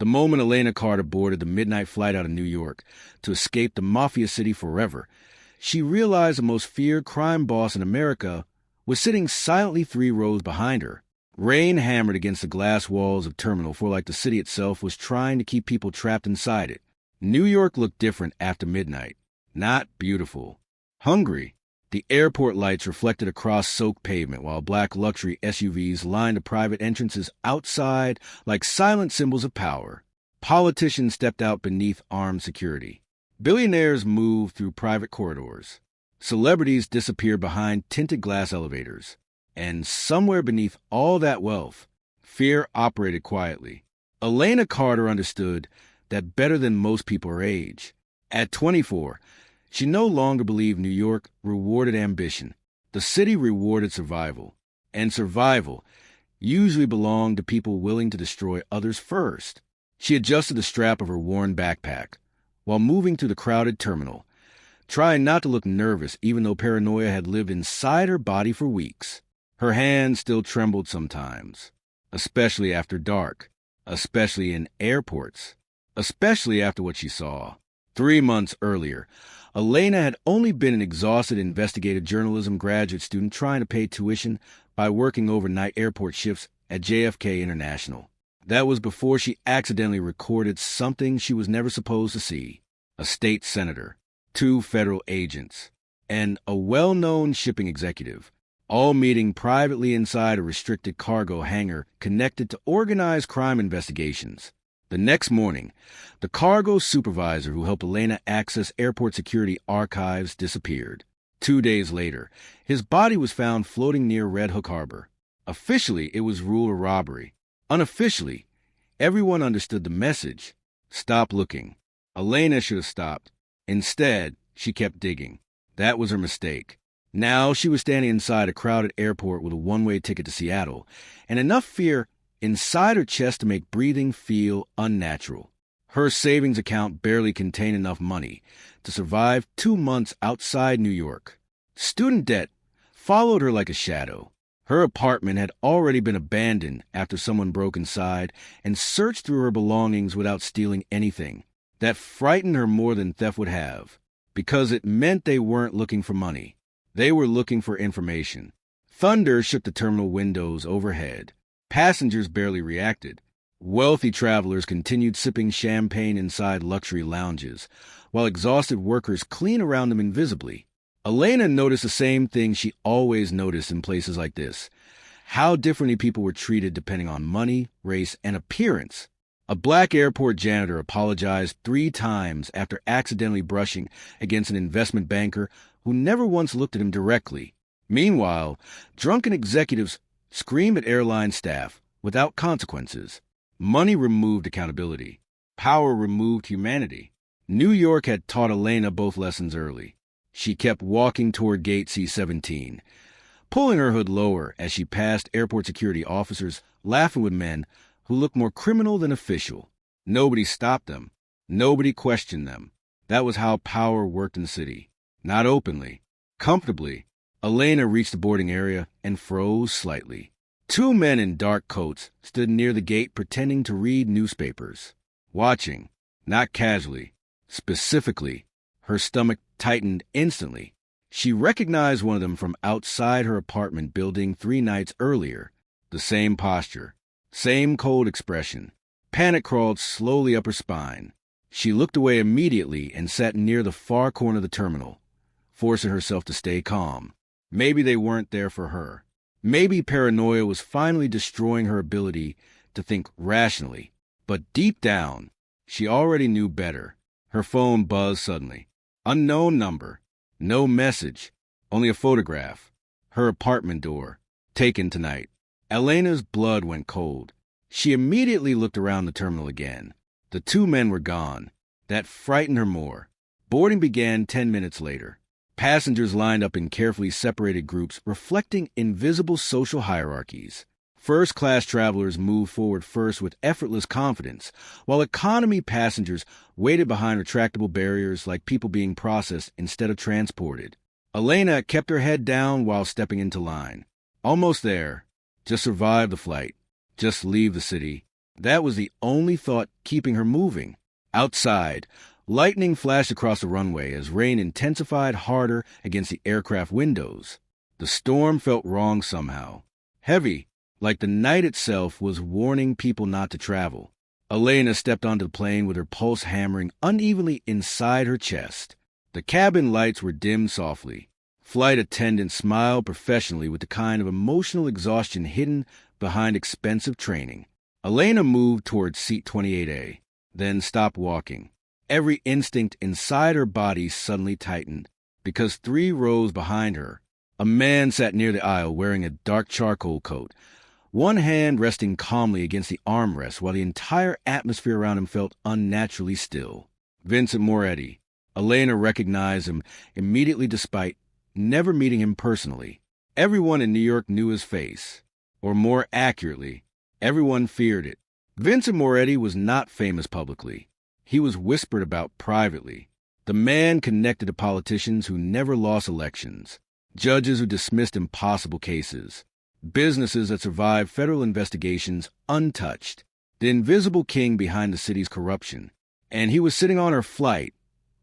moment Elena Carter boarded the midnight flight out of New York to escape the Mafia city forever, she realized the most feared crime boss in America was sitting silently 3 rows behind her. Rain hammered against the glass walls of Terminal 4 like the city itself was trying to keep people trapped inside it. New York looked different after midnight. Not beautiful. Hungry. The airport lights reflected across soaked pavement while black luxury SUVs lined the private entrances outside like silent symbols of power. Politicians stepped out beneath armed security. Billionaires moved through private corridors. Celebrities disappeared behind tinted glass elevators. And somewhere beneath all that wealth, fear operated quietly. Elena Carter understood that better than most people her age. At 24, she no longer believed New York rewarded ambition. The city rewarded survival. And survival usually belonged to people willing to destroy others first. She adjusted the strap of her worn backpack while moving through the crowded terminal, trying not to look nervous even though paranoia had lived inside her body for weeks. Her hands still trembled sometimes, especially after dark, especially in airports, especially after what she saw. 3 months earlier, Elena had only been an exhausted investigative journalism graduate student trying to pay tuition by working overnight airport shifts at JFK International. That was before she accidentally recorded something she was never supposed to see. A state senator, 2 federal agents, and a well-known shipping executive, all meeting privately inside a restricted cargo hangar connected to organized crime investigations. The next morning, the cargo supervisor who helped Elena access airport security archives disappeared. 2 days later, his body was found floating near Red Hook Harbor. Officially, it was ruled a robbery. Unofficially, everyone understood the message. Stop looking. Elena should have stopped. Instead, she kept digging. That was her mistake. Now she was standing inside a crowded airport with a one-way ticket to Seattle, and enough fear inside her chest to make breathing feel unnatural. Her savings account barely contained enough money to survive 2 months outside New York. Student debt followed her like a shadow. Her apartment had already been abandoned after someone broke inside and searched through her belongings without stealing anything. That frightened her more than theft would have, because it meant they weren't looking for money. They were looking for information. Thunder shook the terminal windows overhead. Passengers barely reacted. Wealthy travelers continued sipping champagne inside luxury lounges, while exhausted workers cleaned around them invisibly. Elena noticed the same thing she always noticed in places like this: how differently people were treated depending on money, race, and appearance. A black airport janitor apologized 3 times after accidentally brushing against an investment banker who never once looked at him directly. Meanwhile, drunken executives screamed at airline staff without consequences. Money removed accountability. Power removed humanity. New York had taught Elena both lessons early. She kept walking toward gate C-17, pulling her hood lower as she passed airport security officers laughing with men who looked more criminal than official. Nobody stopped them. Nobody questioned them. That was how power worked in the city. Not openly. Comfortably. Elena reached the boarding area and froze slightly. 2 men in dark coats stood near the gate pretending to read newspapers. Watching. Not casually. Specifically. Her stomach tightened instantly. She recognized one of them from outside her apartment building 3 nights earlier. The same posture. Same cold expression. Panic crawled slowly up her spine. She looked away immediately and sat near the far corner of the terminal, forcing herself to stay calm. Maybe they weren't there for her. Maybe paranoia was finally destroying her ability to think rationally. But deep down, she already knew better. Her phone buzzed suddenly. Unknown number. No message. Only a photograph. Her apartment door. Taken tonight. Elena's blood went cold. She immediately looked around the terminal again. The 2 men were gone. That frightened her more. Boarding began 10 minutes later. Passengers lined up in carefully separated groups reflecting invisible social hierarchies. First-class travelers moved forward first with effortless confidence, while economy passengers waited behind retractable barriers like people being processed instead of transported. Elena kept her head down while stepping into line. Almost there. Just survive the flight. Just leave the city. That was the only thought keeping her moving. Outside, lightning flashed across the runway as rain intensified harder against the aircraft windows. The storm felt wrong somehow. Heavy, like the night itself was warning people not to travel. Elena stepped onto the plane with her pulse hammering unevenly inside her chest. The cabin lights were dimmed softly. Flight attendants smiled professionally with the kind of emotional exhaustion hidden behind expensive training. Elena moved towards seat 28A, then stopped walking. Every instinct inside her body suddenly tightened, because 3 rows behind her, a man sat near the aisle wearing a dark charcoal coat, one hand resting calmly against the armrest while the entire atmosphere around him felt unnaturally still. Vincent Moretti. Elena recognized him immediately despite never meeting him personally. Everyone in New York knew his face. Or more accurately, everyone feared it. Vincent Moretti was not famous publicly. He was whispered about privately. The man connected to politicians who never lost elections, judges who dismissed impossible cases, businesses that survived federal investigations untouched, the invisible king behind the city's corruption. And he was sitting on her flight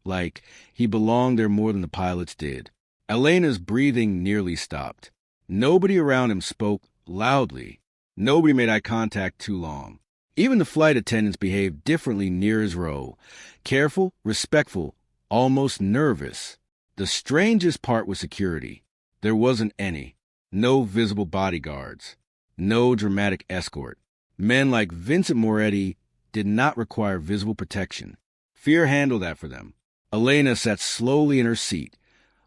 like he belonged there more than the pilots did. Elena's breathing nearly stopped. Nobody around him spoke loudly. Nobody made eye contact too long. Even the flight attendants behaved differently near his row. Careful, respectful, almost nervous. The strangest part was security. There wasn't any. No visible bodyguards. No dramatic escort. Men like Vincent Moretti did not require visible protection. Fear handled that for them. Elena sat slowly in her seat,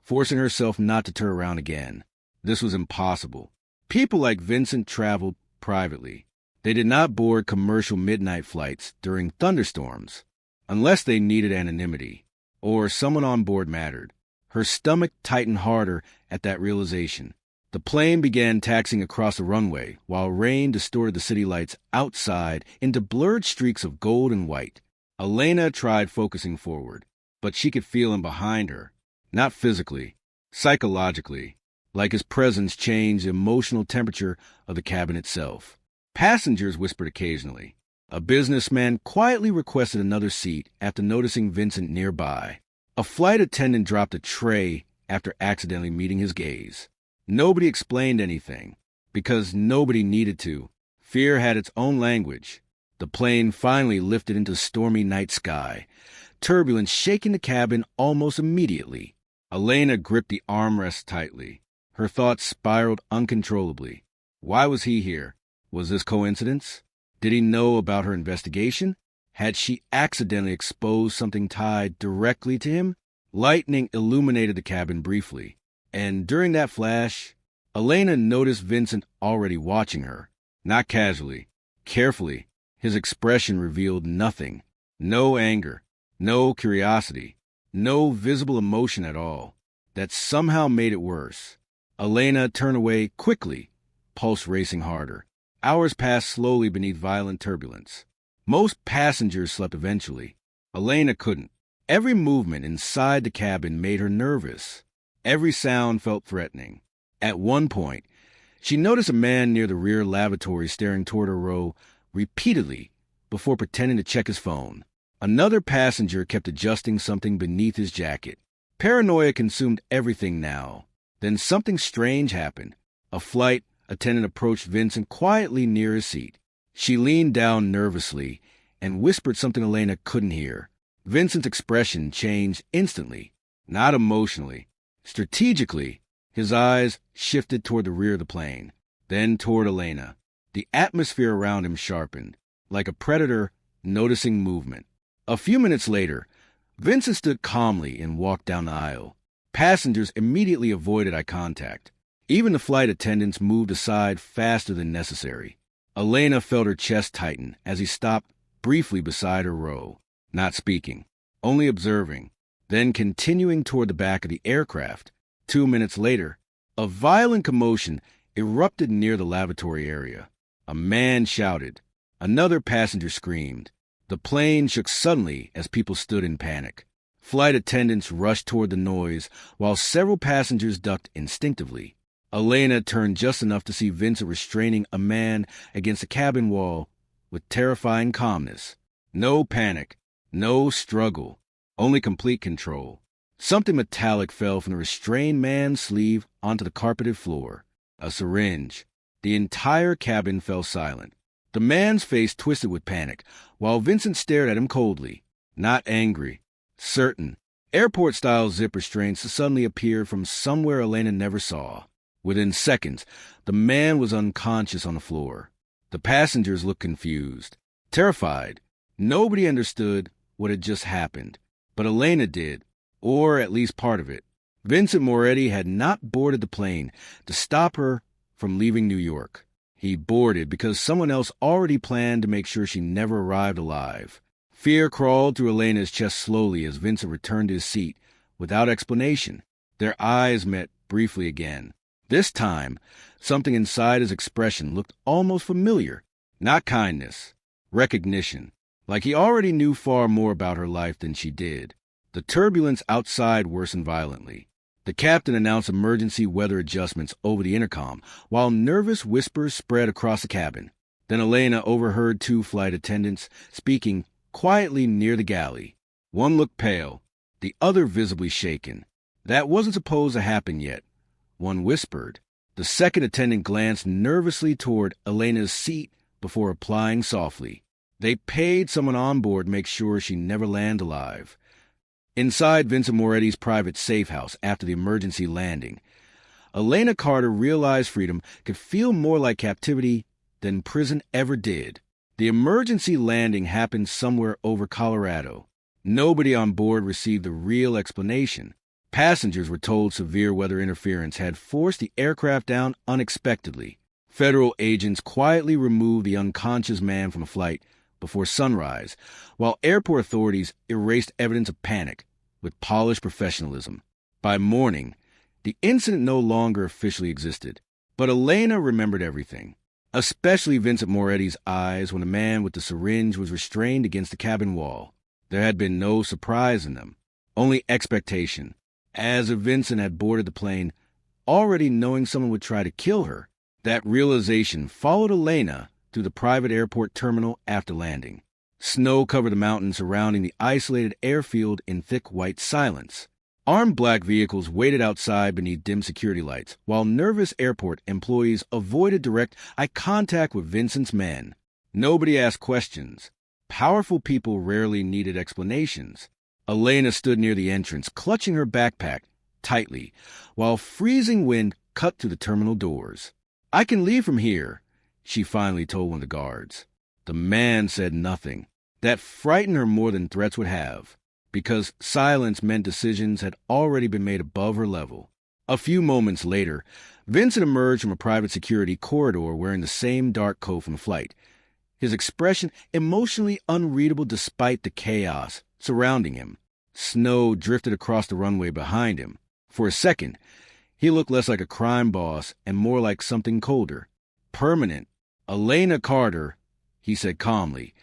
forcing herself not to turn around again. This was impossible. People like Vincent traveled privately. They did not board commercial midnight flights during thunderstorms, unless they needed anonymity, or someone on board mattered. Her stomach tightened harder at that realization. The plane began taxiing across the runway, while rain distorted the city lights outside into blurred streaks of gold and white. Elena tried focusing forward, but she could feel him behind her. Not physically, psychologically, like his presence changed the emotional temperature of the cabin itself. Passengers whispered occasionally. A businessman quietly requested another seat after noticing Vincent nearby. A flight attendant dropped a tray after accidentally meeting his gaze. Nobody explained anything, because nobody needed to. Fear had its own language. The plane finally lifted into the stormy night sky, turbulence shaking the cabin almost immediately. Elena gripped the armrest tightly. Her thoughts spiraled uncontrollably. Why was he here? Was this coincidence? Did he know about her investigation? Had she accidentally exposed something tied directly to him? Lightning illuminated the cabin briefly, and during that flash, Elena noticed Vincent already watching her. Not casually, carefully. His expression revealed nothing. No anger, no curiosity, no visible emotion at all. That somehow made it worse. Elena turned away quickly, pulse racing harder. Hours passed slowly beneath violent turbulence. Most passengers slept eventually. Elena couldn't. Every movement inside the cabin made her nervous. Every sound felt threatening. At one point, she noticed a man near the rear lavatory staring toward her row repeatedly before pretending to check his phone. Another passenger kept adjusting something beneath his jacket. Paranoia consumed everything now. Then something strange happened. A flight attendant approached Vincent quietly near his seat. She leaned down nervously and whispered something Elena couldn't hear. Vincent's expression changed instantly, not emotionally. Strategically, his eyes shifted toward the rear of the plane, then toward Elena. The atmosphere around him sharpened, like a predator noticing movement. A few minutes later, Vincent stood calmly and walked down the aisle. Passengers immediately avoided eye contact. Even the flight attendants moved aside faster than necessary. Elena felt her chest tighten as he stopped briefly beside her row, not speaking, only observing, then continuing toward the back of the aircraft. 2 minutes later, a violent commotion erupted near the lavatory area. A man shouted. Another passenger screamed. The plane shook suddenly as people stood in panic. Flight attendants rushed toward the noise, while several passengers ducked instinctively. Elena turned just enough to see Vincent restraining a man against the cabin wall with terrifying calmness. No panic, no struggle, only complete control. Something metallic fell from the restrained man's sleeve onto the carpeted floor. A syringe. The entire cabin fell silent. The man's face twisted with panic, while Vincent stared at him coldly. Not angry. Certain. Airport-style zip restraints suddenly appeared from somewhere Elena never saw. Within seconds, the man was unconscious on the floor. The passengers looked confused, terrified. Nobody understood what had just happened, but Elena did, or at least part of it. Vincent Moretti had not boarded the plane to stop her from leaving New York. He boarded because someone else already planned to make sure she never arrived alive. Fear crawled through Elena's chest slowly as Vincent returned to his seat, without explanation. Their eyes met briefly again. This time, something inside his expression looked almost familiar. Not kindness, recognition. Like he already knew far more about her life than she did. The turbulence outside worsened violently. The captain announced emergency weather adjustments over the intercom, while nervous whispers spread across the cabin. Then Elena overheard 2 flight attendants speaking quietly near the galley. One looked pale, the other visibly shaken. That wasn't supposed to happen yet. One whispered. The second attendant glanced nervously toward Elena's seat before replying softly. They paid someone on board make sure she never landed alive. Inside Vincent Moretti's private safe house after the emergency landing, Elena Carter realized freedom could feel more like captivity than prison ever did. The emergency landing happened somewhere over Colorado. Nobody on board received the real explanation. Passengers were told severe weather interference had forced the aircraft down unexpectedly. Federal agents quietly removed the unconscious man from a flight before sunrise, while airport authorities erased evidence of panic with polished professionalism. By morning, the incident no longer officially existed, but Elena remembered everything, especially Vincent Moretti's eyes when the man with the syringe was restrained against the cabin wall. There had been no surprise in them, only expectation, as if Vincent had boarded the plane already knowing someone would try to kill her. That realization followed Elena through the private airport terminal after landing. Snow covered the mountains surrounding the isolated airfield in thick white silence. Armed black vehicles waited outside beneath dim security lights, while nervous airport employees avoided direct eye contact with Vincent's men. Nobody asked questions. Powerful people rarely needed explanations. Elena stood near the entrance, clutching her backpack tightly, while freezing wind cut through the terminal doors. "I can leave from here," she finally told one of the guards. The man said nothing. That frightened her more than threats would have, because silence meant decisions had already been made above her level. A few moments later, Vincent emerged from a private security corridor wearing the same dark coat from the flight, his expression emotionally unreadable despite the chaos surrounding him. Snow drifted across the runway behind him. For a second, he looked less like a crime boss and more like something colder, permanent. "Elena Carter," he said calmly,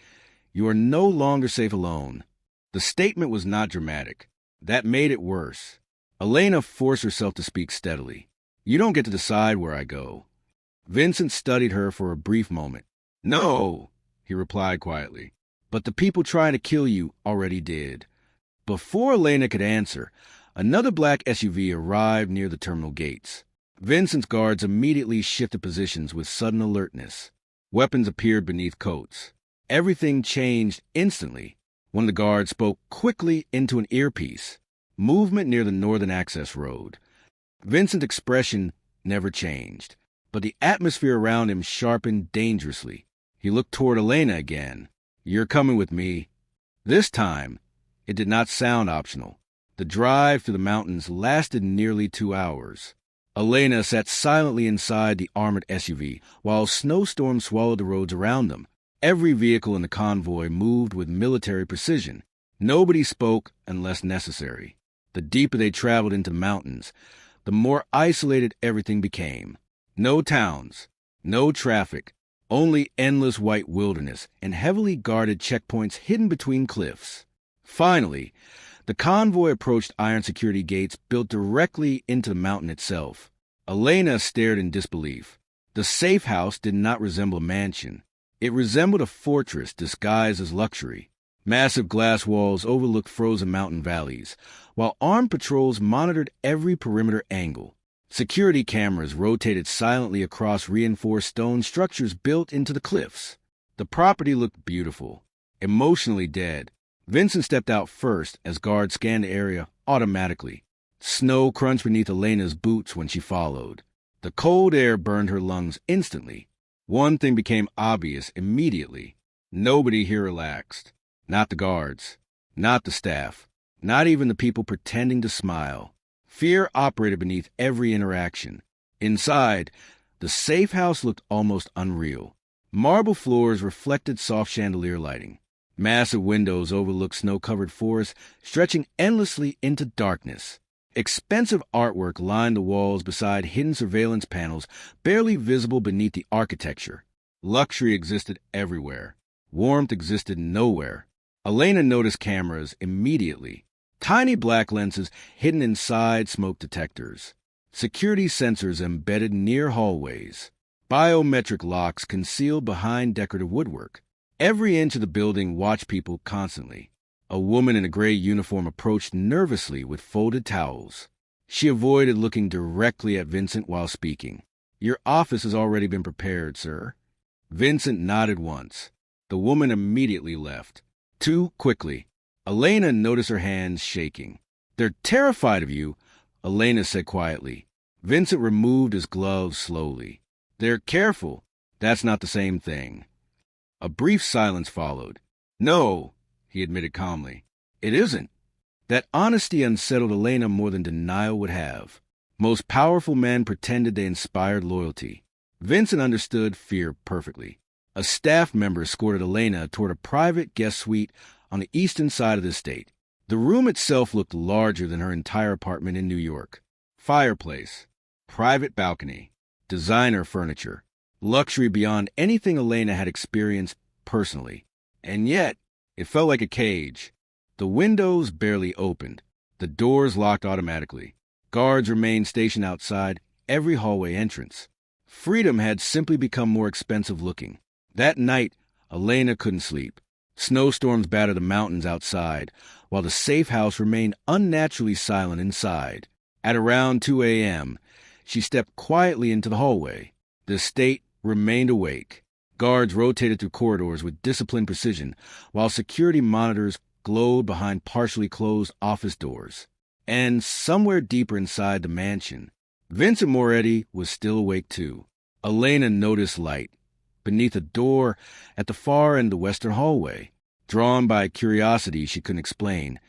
"you are no longer safe alone." The statement was not dramatic. That made it worse. Elena forced herself to speak steadily. "You don't get to decide where I go." Vincent studied her for a brief moment. "No," he replied quietly, "but the people trying to kill you already did." Before Elena could answer, another black SUV arrived near the terminal gates. Vincent's guards immediately shifted positions with sudden alertness. Weapons appeared beneath coats. Everything changed instantly. One of the guards spoke quickly into an earpiece. Movement near the northern access road. Vincent's expression never changed, but the atmosphere around him sharpened dangerously. He looked toward Elena again. "You're coming with me." This time, it did not sound optional. The drive through the mountains lasted nearly 2 hours. Elena sat silently inside the armored SUV while snowstorms swallowed the roads around them. Every vehicle in the convoy moved with military precision. Nobody spoke unless necessary. The deeper they traveled into the mountains, the more isolated everything became. No towns, no traffic, only endless white wilderness and heavily guarded checkpoints hidden between cliffs. Finally, the convoy approached iron security gates built directly into the mountain itself. Elena stared in disbelief. The safe house did not resemble a mansion. It resembled a fortress disguised as luxury. Massive glass walls overlooked frozen mountain valleys, while armed patrols monitored every perimeter angle. Security cameras rotated silently across reinforced stone structures built into the cliffs. The property looked beautiful, emotionally dead. Vincent stepped out first as guards scanned the area automatically. Snow crunched beneath Elena's boots when she followed. The cold air burned her lungs instantly. One thing became obvious immediately. Nobody here relaxed. Not the guards, not the staff, not even the people pretending to smile. Fear operated beneath every interaction. Inside, the safe house looked almost unreal. Marble floors reflected soft chandelier lighting. Massive windows overlooked snow-covered forests, stretching endlessly into darkness. Expensive artwork lined the walls beside hidden surveillance panels, barely visible beneath the architecture. Luxury existed everywhere. Warmth existed nowhere. Elena noticed cameras immediately. Tiny black lenses hidden inside smoke detectors. Security sensors embedded near hallways. Biometric locks concealed behind decorative woodwork. Every inch of the building watched people constantly. A woman in a gray uniform approached nervously with folded towels. She avoided looking directly at Vincent while speaking. "Your office has already been prepared, sir." Vincent nodded once. The woman immediately left. Too quickly. Elena noticed her hands shaking. "They're terrified of you," Elena said quietly. Vincent removed his gloves slowly. "They're careful. That's not the same thing." A brief silence followed. "No," he admitted calmly. "It isn't." That honesty unsettled Elena more than denial would have. Most powerful men pretended they inspired loyalty. Vincent understood fear perfectly. A staff member escorted Elena toward a private guest suite on the eastern side of the estate. The room itself looked larger than her entire apartment in New York. Fireplace, private balcony, designer furniture, luxury beyond anything Elena had experienced personally. And yet, it felt like a cage. The windows barely opened. The doors locked automatically. Guards remained stationed outside every hallway entrance. Freedom had simply become more expensive looking. That night, Elena couldn't sleep. Snowstorms battered the mountains outside, while the safe house remained unnaturally silent inside. At around 2 a.m., she stepped quietly into the hallway. The estate remained awake. Guards rotated through corridors with disciplined precision, while security monitors glowed behind partially closed office doors. And somewhere deeper inside the mansion, Vincent Moretti was still awake too. Elena noticed light beneath a door at the far end of the western hallway. Drawn by curiosity she couldn't explain,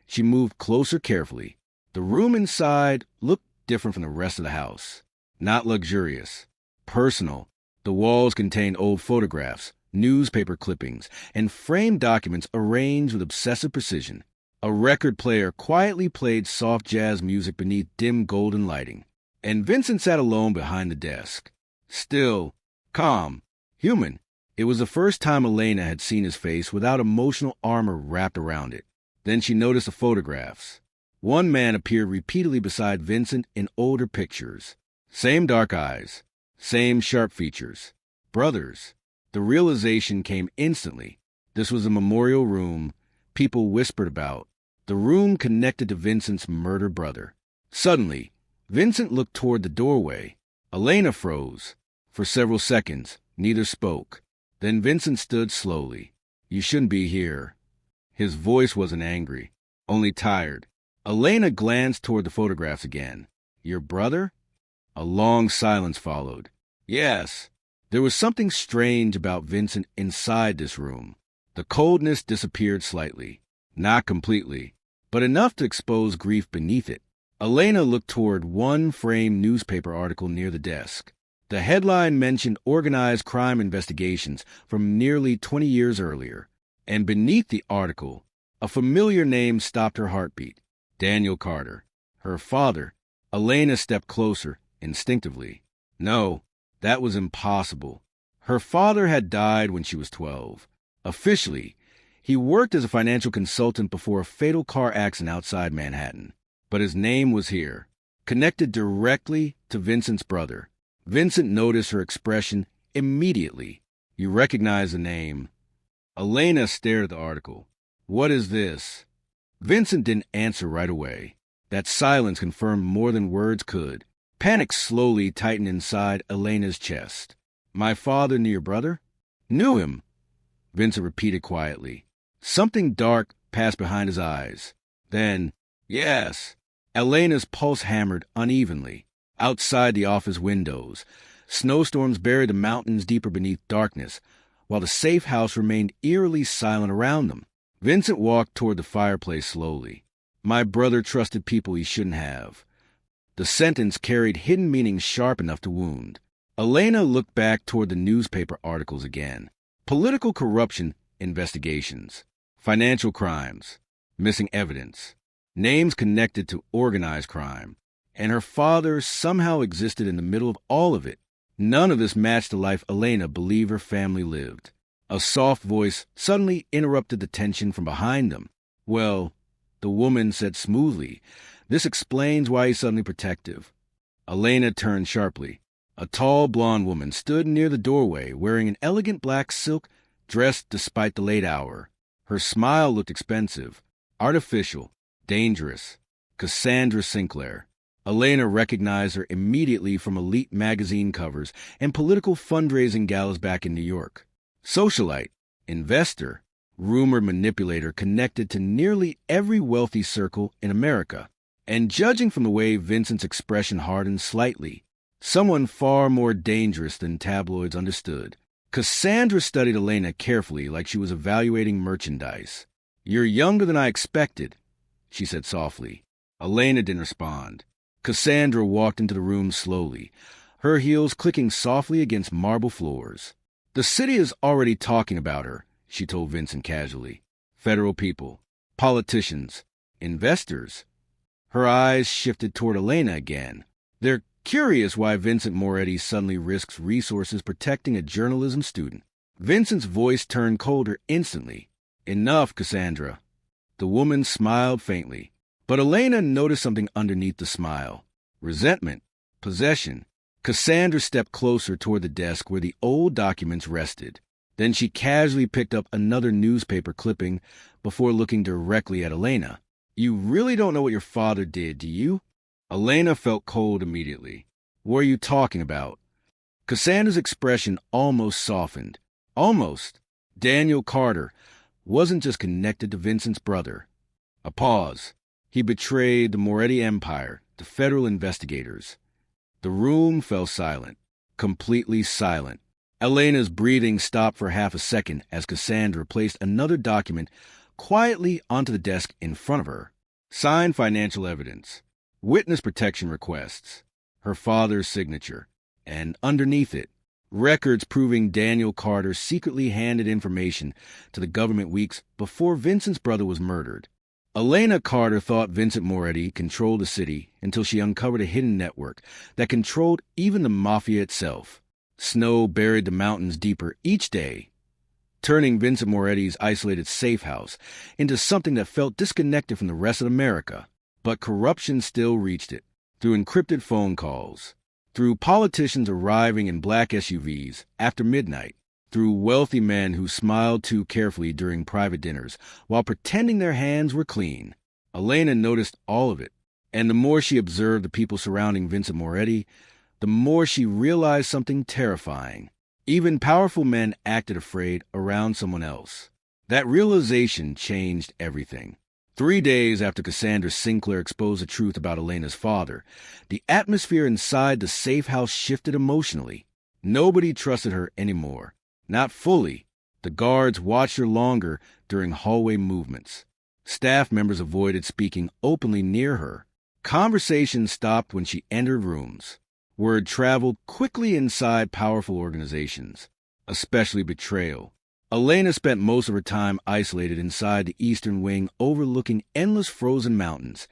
she moved closer carefully. The room inside looked different from the rest of the house. Not luxurious. Personal. The walls contained old photographs, newspaper clippings, and framed documents arranged with obsessive precision. A record player quietly played soft jazz music beneath dim golden lighting. And Vincent sat alone behind the desk. Still, calm, human. It was the first time Elena had seen his face without emotional armor wrapped around it. Then she noticed the photographs. One man appeared repeatedly beside Vincent in older pictures. Same dark eyes, same sharp features. Brothers. The realization came instantly. This was a memorial room people whispered about. The room connected to Vincent's murdered brother. Suddenly, Vincent looked toward the doorway. Elena froze. For several seconds, neither spoke. Then Vincent stood slowly. "You shouldn't be here." His voice wasn't angry, only tired. Elena glanced toward the photographs again. "Your brother?" A long silence followed. "Yes." There was something strange about Vincent inside this room. The coldness disappeared slightly. Not completely, but enough to expose grief beneath it. Elena looked toward one framed newspaper article near the desk. The headline mentioned organized crime investigations from nearly 20 years earlier. And beneath the article, a familiar name stopped her heartbeat. Daniel Carter. Her father. Elena stepped closer, instinctively. No, that was impossible. Her father had died when she was 12. Officially, he worked as a financial consultant before a fatal car accident outside Manhattan. But his name was here, connected directly to Vincent's brother. Vincent noticed her expression immediately. You recognize the name. Elena stared at the article. What is this? Vincent didn't answer right away. That silence confirmed more than words could. Panic slowly tightened inside Elena's chest. My father knew your brother? Knew him, Vincent repeated quietly. Something dark passed behind his eyes. Then, yes. Elena's pulse hammered unevenly. Outside the office windows, snowstorms buried the mountains deeper beneath darkness, while the safe house remained eerily silent around them. Vincent walked toward the fireplace slowly. My brother trusted people he shouldn't have. The sentence carried hidden meanings sharp enough to wound. Elena looked back toward the newspaper articles again. Political corruption investigations, financial crimes, missing evidence, names connected to organized crime, and her father somehow existed in the middle of all of it. None of this matched the life Elena believed her family lived. A soft voice suddenly interrupted the tension from behind them. Well, the woman said smoothly, this explains why he's suddenly protective. Elena turned sharply. A tall blonde woman stood near the doorway wearing an elegant black silk dress despite the late hour. Her smile looked expensive, artificial, dangerous. Cassandra Sinclair. Elena recognized her immediately from elite magazine covers and political fundraising galas back in New York. Socialite, investor, rumored manipulator connected to nearly every wealthy circle in America. And judging from the way Vincent's expression hardened slightly, someone far more dangerous than tabloids understood. Cassandra studied Elena carefully like she was evaluating merchandise. You're younger than I expected, she said softly. Elena didn't respond. Cassandra walked into the room slowly, her heels clicking softly against marble floors. The city is already talking about her, she told Vincent casually. Federal people, politicians, investors. Her eyes shifted toward Elena again. They're curious why Vincent Moretti suddenly risks resources protecting a journalism student. Vincent's voice turned colder instantly. Enough, Cassandra. The woman smiled faintly. But Elena noticed something underneath the smile. Resentment. Possession. Cassandra stepped closer toward the desk where the old documents rested. Then she casually picked up another newspaper clipping before looking directly at Elena. You really don't know what your father did, do you? Elena felt cold immediately. What are you talking about? Cassandra's expression almost softened. Almost. Daniel Carter wasn't just connected to Vincent's brother. A pause. He betrayed the Moretti Empire, the federal investigators. The room fell silent, completely silent. Elena's breathing stopped for half a second as Cassandra placed another document quietly onto the desk in front of her. Signed financial evidence, witness protection requests, her father's signature, and underneath it, records proving Daniel Carter secretly handed information to the government weeks before Vincent's brother was murdered. Elena Carter thought Vincent Moretti controlled the city until she uncovered a hidden network that controlled even the Mafia itself. Snow buried the mountains deeper each day, turning Vincent Moretti's isolated safe house into something that felt disconnected from the rest of America. But corruption still reached it, through encrypted phone calls, through politicians arriving in black SUVs after midnight, through wealthy men who smiled too carefully during private dinners while pretending their hands were clean. Elena noticed all of it, and the more she observed the people surrounding Vincent Moretti, the more she realized something terrifying. Even powerful men acted afraid around someone else. That realization changed everything. 3 days after Cassandra Sinclair exposed the truth about Elena's father, the atmosphere inside the safe house shifted emotionally. Nobody trusted her anymore. Not fully. The guards watched her longer during hallway movements. Staff members avoided speaking openly near her. Conversations stopped when she entered rooms. Word traveled quickly inside powerful organizations, especially betrayal. Elena spent most of her time isolated inside the eastern wing overlooking endless frozen mountains,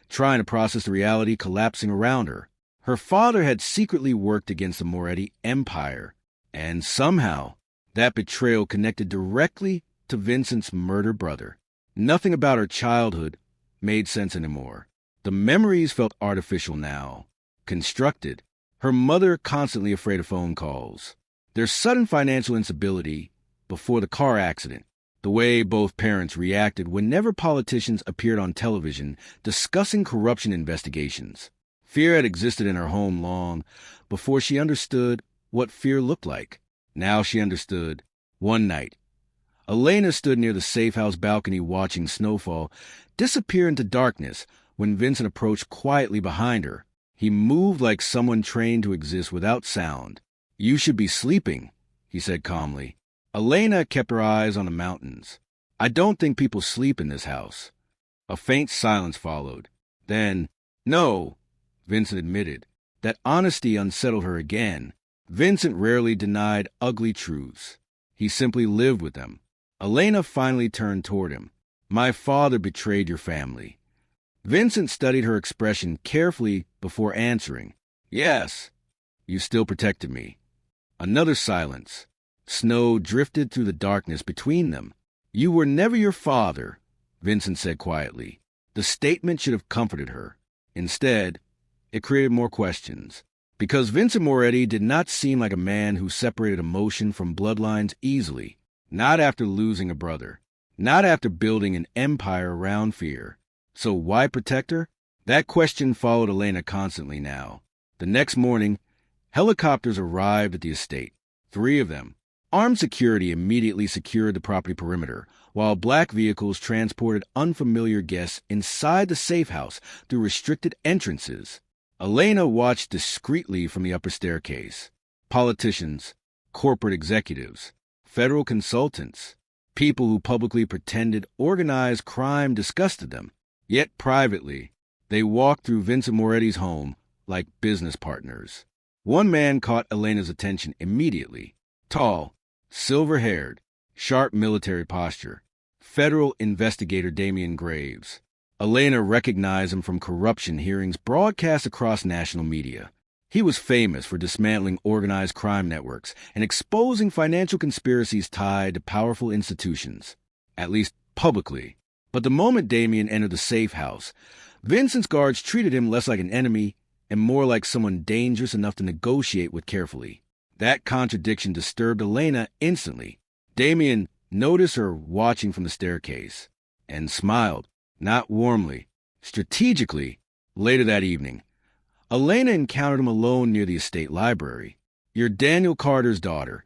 trying to process the reality collapsing around her. Her father had secretly worked against the Moretti Empire, and somehow that betrayal connected directly to Vincent's murdered brother. Nothing about her childhood made sense anymore. The memories felt artificial now, constructed. Her mother constantly afraid of phone calls. Their sudden financial instability before the car accident, the way both parents reacted whenever politicians appeared on television discussing corruption investigations. Fear had existed in her home long before she understood what fear looked like. Now she understood. One night, Elena stood near the safe house balcony watching snowfall disappear into darkness when Vincent approached quietly behind her. He moved like someone trained to exist without sound. "You should be sleeping," he said calmly. Elena kept her eyes on the mountains. "I don't think people sleep in this house." A faint silence followed. Then, "No," Vincent admitted. That honesty unsettled her again. Vincent rarely denied ugly truths. He simply lived with them. Elena finally turned toward him. "My father betrayed your family." Vincent studied her expression carefully before answering. "Yes." "You still protected me." Another silence. Snow drifted through the darkness between them. "You were never your father," Vincent said quietly. The statement should have comforted her. Instead, it created more questions. Because Vincent Moretti did not seem like a man who separated emotion from bloodlines easily. Not after losing a brother. Not after building an empire around fear. So why protect her? That question followed Elena constantly now. The next morning, helicopters arrived at the estate. 3 of them. Armed security immediately secured the property perimeter, while black vehicles transported unfamiliar guests inside the safe house through restricted entrances. Elena watched discreetly from the upper staircase. Politicians, corporate executives, federal consultants, people who publicly pretended organized crime disgusted them. Yet privately, they walked through Vincent Moretti's home like business partners. One man caught Elena's attention immediately. Tall, silver-haired, sharp military posture. Federal investigator Damian Graves. Elena recognized him from corruption hearings broadcast across national media. He was famous for dismantling organized crime networks and exposing financial conspiracies tied to powerful institutions, at least publicly. But the moment Damian entered the safe house, Vincent's guards treated him less like an enemy and more like someone dangerous enough to negotiate with carefully. That contradiction disturbed Elena instantly. Damian noticed her watching from the staircase and smiled, not warmly, strategically. Later that evening, Elena encountered him alone near the estate library. "You're Daniel Carter's daughter,"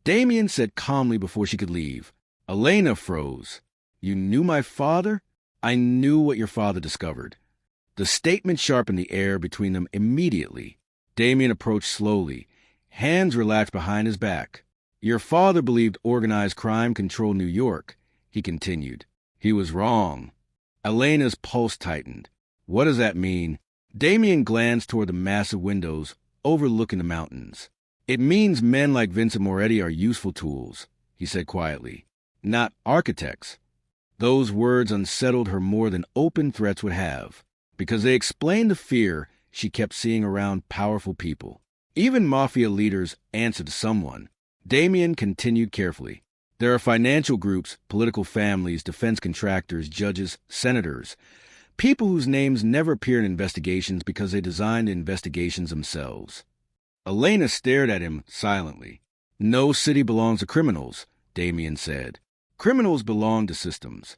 Damian said calmly before she could leave. Elena froze. "You knew my father?" "I knew what your father discovered." The statement sharpened the air between them immediately. Damian approached slowly, hands relaxed behind his back. "Your father believed organized crime controlled New York," he continued. "He was wrong." Elena's pulse tightened. "What does that mean?" Damian glanced toward the massive windows overlooking the mountains. "It means men like Vincent Moretti are useful tools," he said quietly. "Not architects." Those words unsettled her more than open threats would have, because they explained the fear she kept seeing around powerful people. Even Mafia leaders answered to someone. Damian continued carefully. "There are financial groups, political families, defense contractors, judges, senators, people whose names never appear in investigations because they designed the investigations themselves." Elena stared at him silently. "No city belongs to criminals," Damian said. "Criminals belong to systems."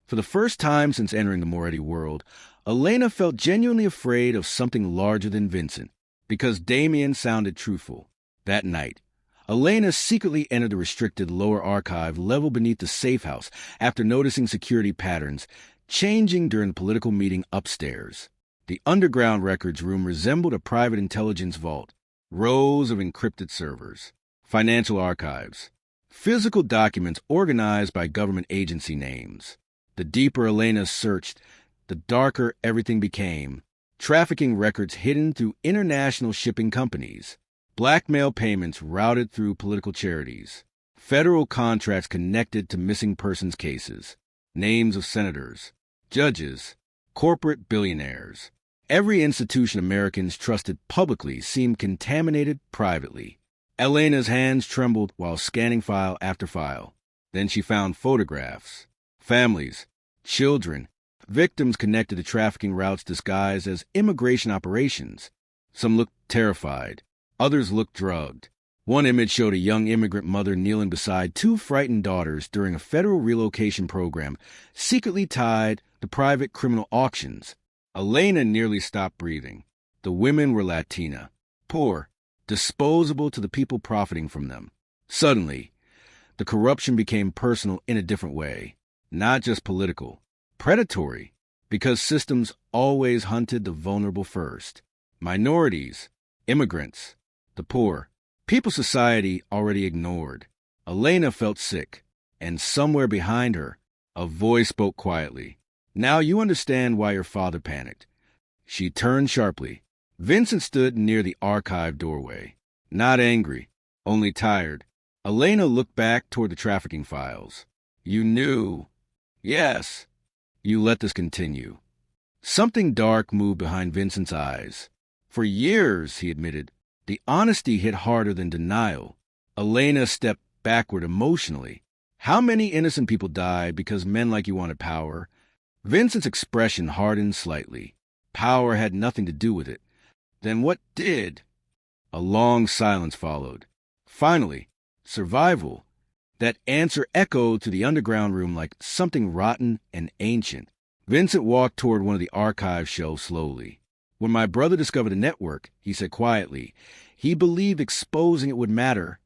For the first time since entering the Moretti world, Elena felt genuinely afraid of something larger than Vincent, because Damian sounded truthful. That night, Elena secretly entered the restricted lower archive level beneath the safe house after noticing security patterns changing during the political meeting upstairs. The underground records room resembled a private intelligence vault. Rows of encrypted servers, financial archives, physical documents organized by government agency names. The deeper Elena searched, the darker everything became. Trafficking records hidden through international shipping companies. Blackmail payments routed through political charities. Federal contracts connected to missing persons cases. Names of senators, judges, corporate billionaires. Every institution Americans trusted publicly seemed contaminated privately. Elena's hands trembled while scanning file after file. Then she found photographs. Families, children, victims connected to trafficking routes disguised as immigration operations. Some looked terrified. Others looked drugged. One image showed a young immigrant mother kneeling beside two frightened daughters during a federal relocation program secretly tied to private criminal auctions. Elena nearly stopped breathing. The women were Latina, poor, disposable to the people profiting from them. Suddenly, the corruption became personal in a different way, not just political, predatory, because systems always hunted the vulnerable first. Minorities, immigrants, the poor, people society already ignored. Elena felt sick, and somewhere behind her, a voice spoke quietly. Now you understand why your father panicked. She turned sharply. Vincent stood near the archive doorway, not angry, only tired. Elena looked back toward the trafficking files. You knew. Yes. You let this continue. Something dark moved behind Vincent's eyes. For years, he admitted, the honesty hit harder than denial. Elena stepped backward emotionally. How many innocent people died because men like you wanted power? Vincent's expression hardened slightly. Power had nothing to do with it. Then what did? A long silence followed. Finally, survival. That answer echoed through the underground room like something rotten and ancient. Vincent walked toward one of the archive shelves slowly. When my brother discovered the network, he said quietly, he believed exposing it would matter.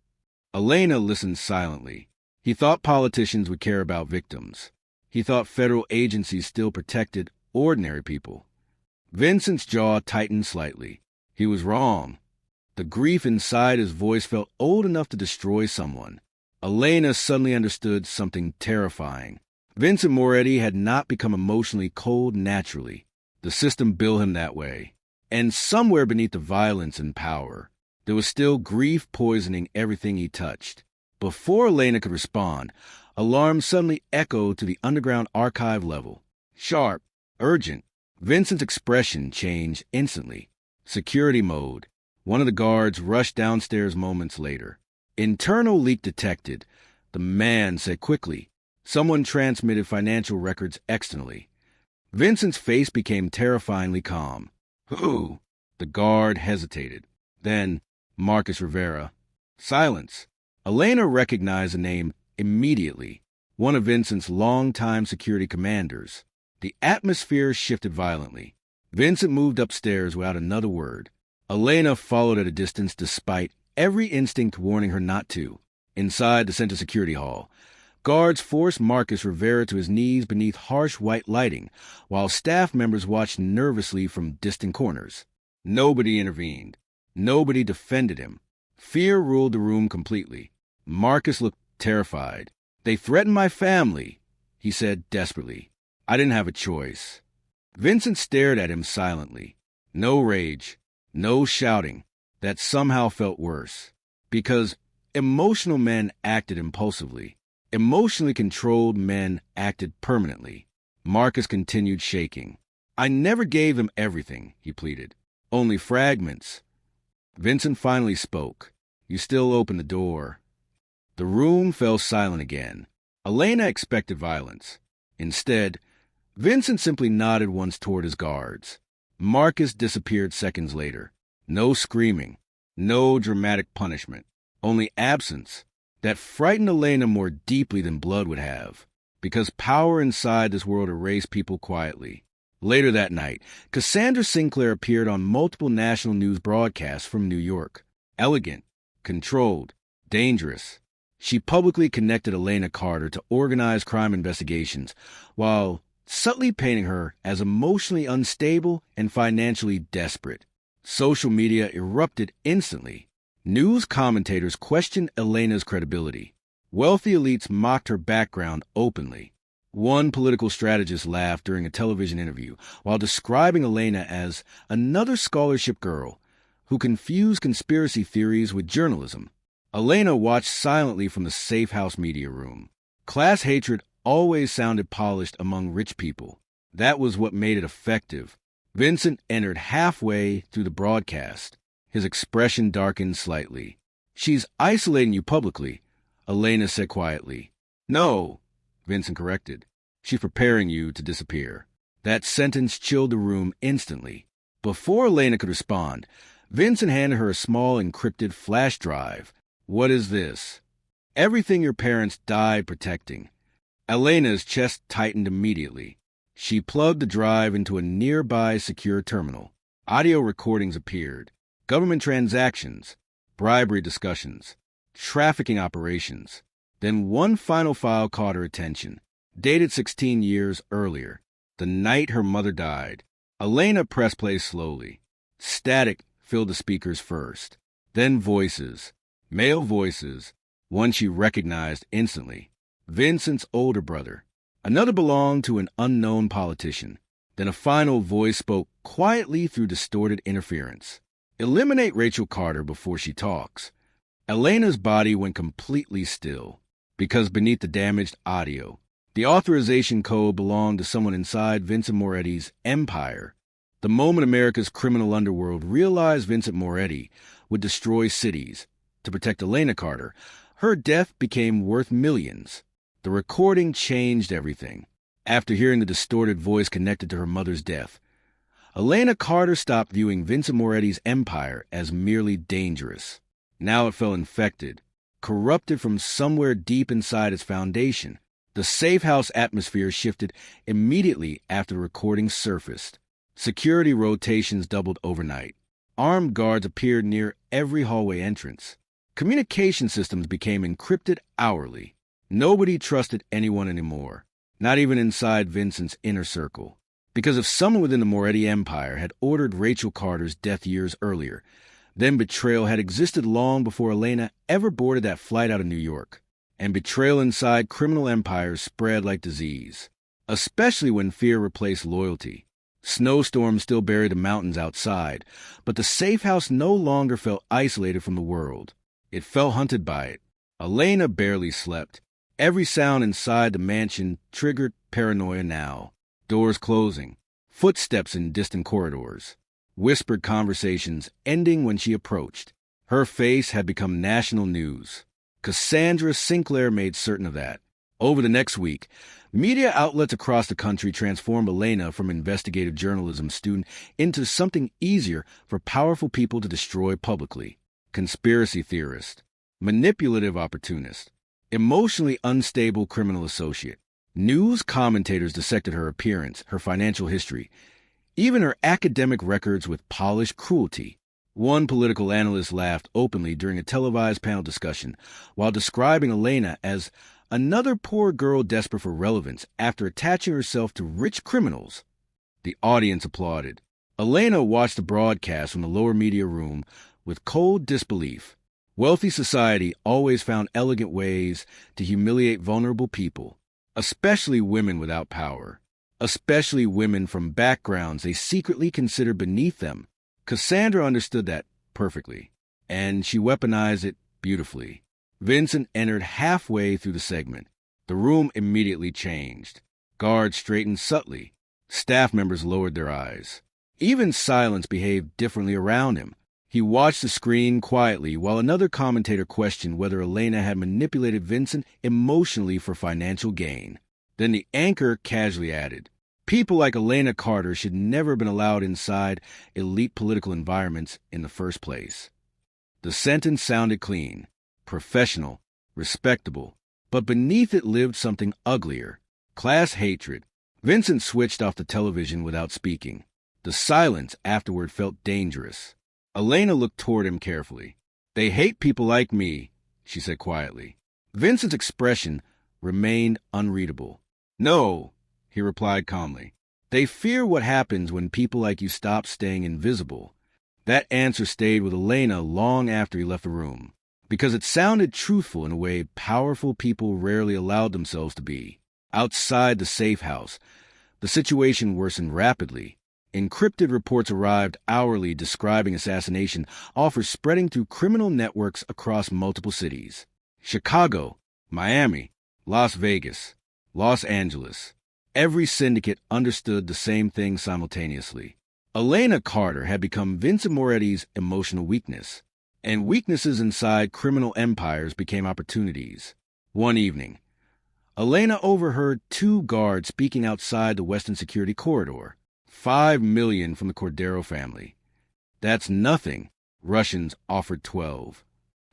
Elena listened silently. He thought politicians would care about victims. He thought federal agencies still protected ordinary people. Vincent's jaw tightened slightly. He was wrong. The grief inside his voice felt old enough to destroy someone. Elena suddenly understood something terrifying. Vincent Moretti had not become emotionally cold naturally. The system built him that way. And somewhere beneath the violence and power, there was still grief poisoning everything he touched. Before Elena could respond, alarms suddenly echoed to the underground archive level. Sharp, urgent. Vincent's expression changed instantly. Security mode. One of the guards rushed downstairs moments later. Internal leak detected. The man said quickly. Someone transmitted financial records externally. Vincent's face became terrifyingly calm. Who? The guard hesitated. Then, Marcus Rivera. Silence. Elena recognized the name immediately. One of Vincent's longtime security commanders. The atmosphere shifted violently. Vincent moved upstairs without another word. Elena followed at a distance despite every instinct warning her not to. Inside the Center Security Hall, guards forced Marcus Rivera to his knees beneath harsh white lighting, while staff members watched nervously from distant corners. Nobody intervened. Nobody defended him. Fear ruled the room completely. Marcus looked terrified. They threatened my family, he said desperately. I didn't have a choice. Vincent stared at him silently. No rage, no shouting. That somehow felt worse. Because emotional men acted impulsively. Emotionally controlled men acted permanently. Marcus continued shaking. I never gave him everything, he pleaded. Only fragments. Vincent finally spoke. You still opened the door. The room fell silent again. Elena expected violence. Instead, Vincent simply nodded once toward his guards. Marcus disappeared seconds later. No screaming. No dramatic punishment. Only absence. That frightened Elena more deeply than blood would have, because power inside this world erased people quietly. Later that night, Cassandra Sinclair appeared on multiple national news broadcasts from New York. Elegant, controlled, dangerous. She publicly connected Elena Carter to organized crime investigations, while subtly painting her as emotionally unstable and financially desperate. Social media erupted instantly. News commentators questioned Elena's credibility. Wealthy elites mocked her background openly. One political strategist laughed during a television interview while describing Elena as another scholarship girl who confused conspiracy theories with journalism. Elena watched silently from the safe house media room. Class hatred always sounded polished among rich people. That was what made it effective. Vincent entered halfway through the broadcast. His expression darkened slightly. She's isolating you publicly, Elena said quietly. No, Vincent corrected. She's preparing you to disappear. That sentence chilled the room instantly. Before Elena could respond, Vincent handed her a small encrypted flash drive. What is this? Everything your parents died protecting. Elena's chest tightened immediately. She plugged the drive into a nearby secure terminal. Audio recordings appeared. Government transactions, bribery discussions, trafficking operations. Then one final file caught her attention, dated 16 years earlier, the night her mother died. Elena pressed play slowly. Static filled the speakers first. Then voices, male voices, one she recognized instantly. Vincent's older brother. Another belonged to an unknown politician. Then a final voice spoke quietly through distorted interference. Eliminate Rachel Carter before she talks. Elena's body went completely still, because beneath the damaged audio, the authorization code belonged to someone inside Vincent Moretti's empire. The moment America's criminal underworld realized Vincent Moretti would destroy cities to protect Elena Carter, her death became worth millions. The recording changed everything. After hearing the distorted voice connected to her mother's death, Elena Carter stopped viewing Vincent Moretti's empire as merely dangerous. Now it felt infected, corrupted from somewhere deep inside its foundation. The safe house atmosphere shifted immediately after the recording surfaced. Security rotations doubled overnight. Armed guards appeared near every hallway entrance. Communication systems became encrypted hourly. Nobody trusted anyone anymore, not even inside Vincent's inner circle. Because if someone within the Moretti Empire had ordered Rachel Carter's death years earlier, then betrayal had existed long before Elena ever boarded that flight out of New York. And betrayal inside criminal empires spread like disease, especially when fear replaced loyalty. Snowstorms still buried the mountains outside, but the safe house no longer felt isolated from the world. It felt hunted by it. Elena barely slept. Every sound inside the mansion triggered paranoia now. Doors closing, footsteps in distant corridors, whispered conversations ending when she approached. Her face had become national news. Cassandra Sinclair made certain of that. Over the next week, media outlets across the country transformed Elena from investigative journalism student into something easier for powerful people to destroy publicly. Conspiracy theorist, manipulative opportunist, emotionally unstable criminal associate. News commentators dissected her appearance, her financial history, even her academic records with polished cruelty. One political analyst laughed openly during a televised panel discussion while describing Elena as another poor girl desperate for relevance after attaching herself to rich criminals. The audience applauded. Elena watched the broadcast from the lower media room with cold disbelief. Wealthy society always found elegant ways to humiliate vulnerable people, especially women without power, especially women from backgrounds they secretly considered beneath them. Cassandra understood that perfectly, and she weaponized it beautifully. Vincent entered halfway through the segment. The room immediately changed. Guards straightened subtly. Staff members lowered their eyes. Even silence behaved differently around him. He watched the screen quietly while another commentator questioned whether Elena had manipulated Vincent emotionally for financial gain. Then the anchor casually added, "People like Elena Carter should never have been allowed inside elite political environments in the first place." The sentence sounded clean, professional, respectable, but beneath it lived something uglier, class hatred. Vincent switched off the television without speaking. The silence afterward felt dangerous. Elena looked toward him carefully. "They hate people like me," she said quietly. Vincent's expression remained unreadable. "No," he replied calmly. "They fear what happens when people like you stop staying invisible." That answer stayed with Elena long after he left the room, because it sounded truthful in a way powerful people rarely allowed themselves to be. Outside the safe house, the situation worsened rapidly. Encrypted reports arrived hourly describing assassination offers spreading through criminal networks across multiple cities. Chicago, Miami, Las Vegas, Los Angeles. Every syndicate understood the same thing simultaneously. Elena Carter had become Vincent Moretti's emotional weakness, and weaknesses inside criminal empires became opportunities. One evening, Elena overheard two guards speaking outside the Western Security Corridor. $5 million from the Cordero family. That's nothing. Russians offered 12.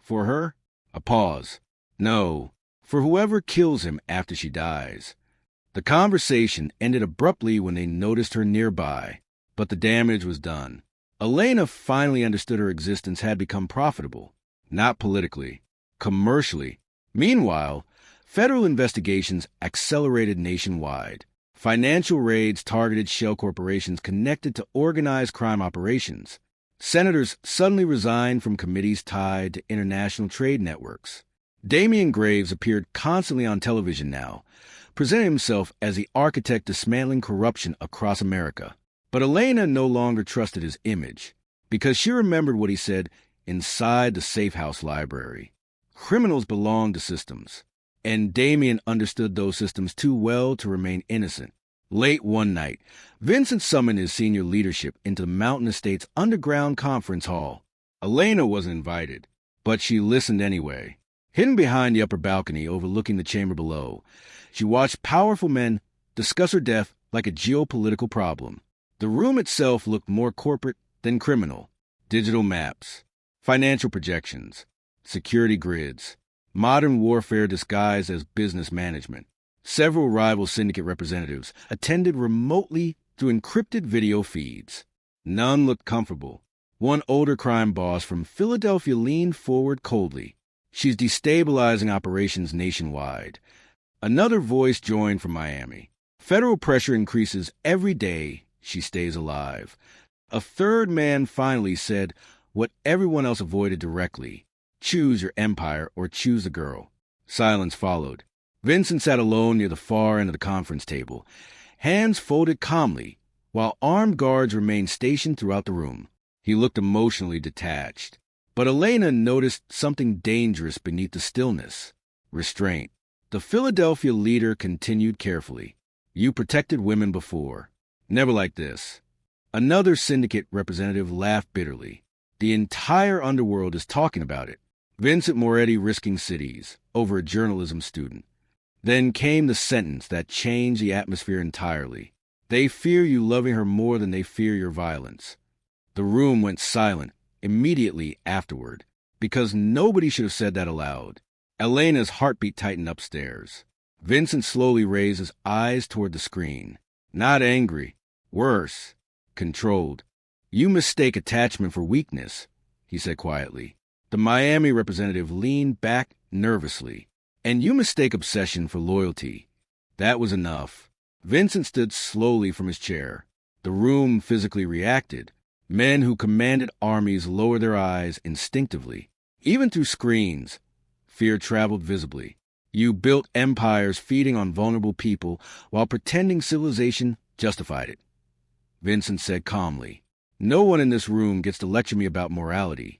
For her, A pause. No, for whoever kills him after she dies. The conversation ended abruptly when they noticed her nearby, but the damage was done. Elena finally understood her existence had become profitable, not politically, commercially. Meanwhile, federal investigations accelerated nationwide. Financial raids targeted shell corporations connected to organized crime operations. Senators suddenly resigned from committees tied to international trade networks. Damian Graves appeared constantly on television now, presenting himself as the architect dismantling corruption across America. But Elena no longer trusted his image, because she remembered what he said inside the Safe House library. Criminals belong to systems, and Damian understood those systems too well to remain innocent. Late one night, Vincent summoned his senior leadership into the Mountain Estate's underground conference hall. Elena wasn't invited, but she listened anyway. Hidden behind the upper balcony overlooking the chamber below, she watched powerful men discuss her death like a geopolitical problem. The room itself looked more corporate than criminal. Digital maps, financial projections, security grids, modern warfare disguised as business management. Several rival syndicate representatives attended remotely through encrypted video feeds. None looked comfortable. One older crime boss from Philadelphia leaned forward coldly. She's destabilizing operations nationwide. Another voice joined from Miami. Federal pressure increases every day she stays alive. A third man finally said what everyone else avoided directly. Choose your empire or choose the girl. Silence followed. Vincent sat alone near the far end of the conference table, hands folded calmly, while armed guards remained stationed throughout the room. He looked emotionally detached. But Elena noticed something dangerous beneath the stillness. Restraint. The Philadelphia leader continued carefully. You protected women before. Never like this. Another syndicate representative laughed bitterly. The entire underworld is talking about it. Vincent Moretti risking cities over a journalism student. Then came the sentence that changed the atmosphere entirely. They fear you loving her more than they fear your violence. The room went silent immediately afterward, because nobody should have said that aloud. Elena's heartbeat tightened upstairs. Vincent slowly raised his eyes toward the screen. Not angry. Worse. Controlled. You mistake attachment for weakness, he said quietly. The Miami representative leaned back nervously. And you mistake obsession for loyalty. That was enough. Vincent stood slowly from his chair. The room physically reacted. Men who commanded armies lowered their eyes instinctively. Even through screens, fear traveled visibly. You built empires feeding on vulnerable people while pretending civilization justified it. Vincent said calmly, No one in this room gets to lecture me about morality.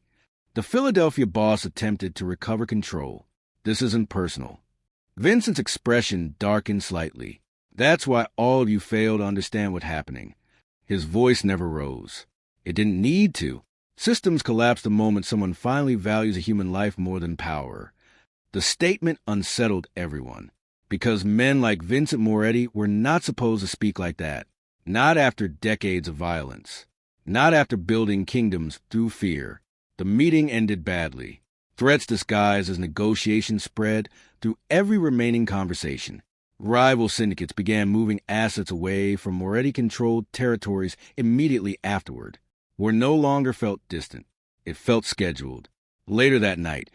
The Philadelphia boss attempted to recover control. This isn't personal. Vincent's expression darkened slightly. That's why all of you fail to understand what's happening. His voice never rose. It didn't need to. Systems collapse the moment someone finally values a human life more than power. The statement unsettled everyone, because men like Vincent Moretti were not supposed to speak like that. Not after decades of violence. Not after building kingdoms through fear. The meeting ended badly. Threats disguised as negotiations spread through every remaining conversation. Rival syndicates began moving assets away from Moretti-controlled territories immediately afterward. War no longer felt distant. It felt scheduled. Later that night,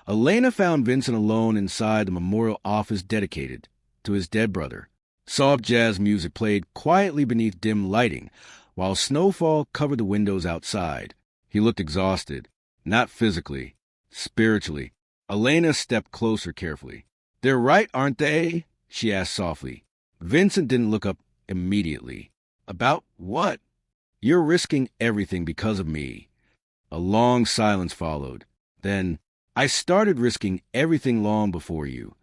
Elena found Vincent alone inside the memorial office dedicated to his dead brother. Soft jazz music played quietly beneath dim lighting, while snowfall covered the windows outside. He looked exhausted, not physically, spiritually. Elena stepped closer carefully. They're right, aren't they? She asked softly. Vincent didn't look up immediately. About what? You're risking everything because of me. A long silence followed. Then, I started risking everything long before you.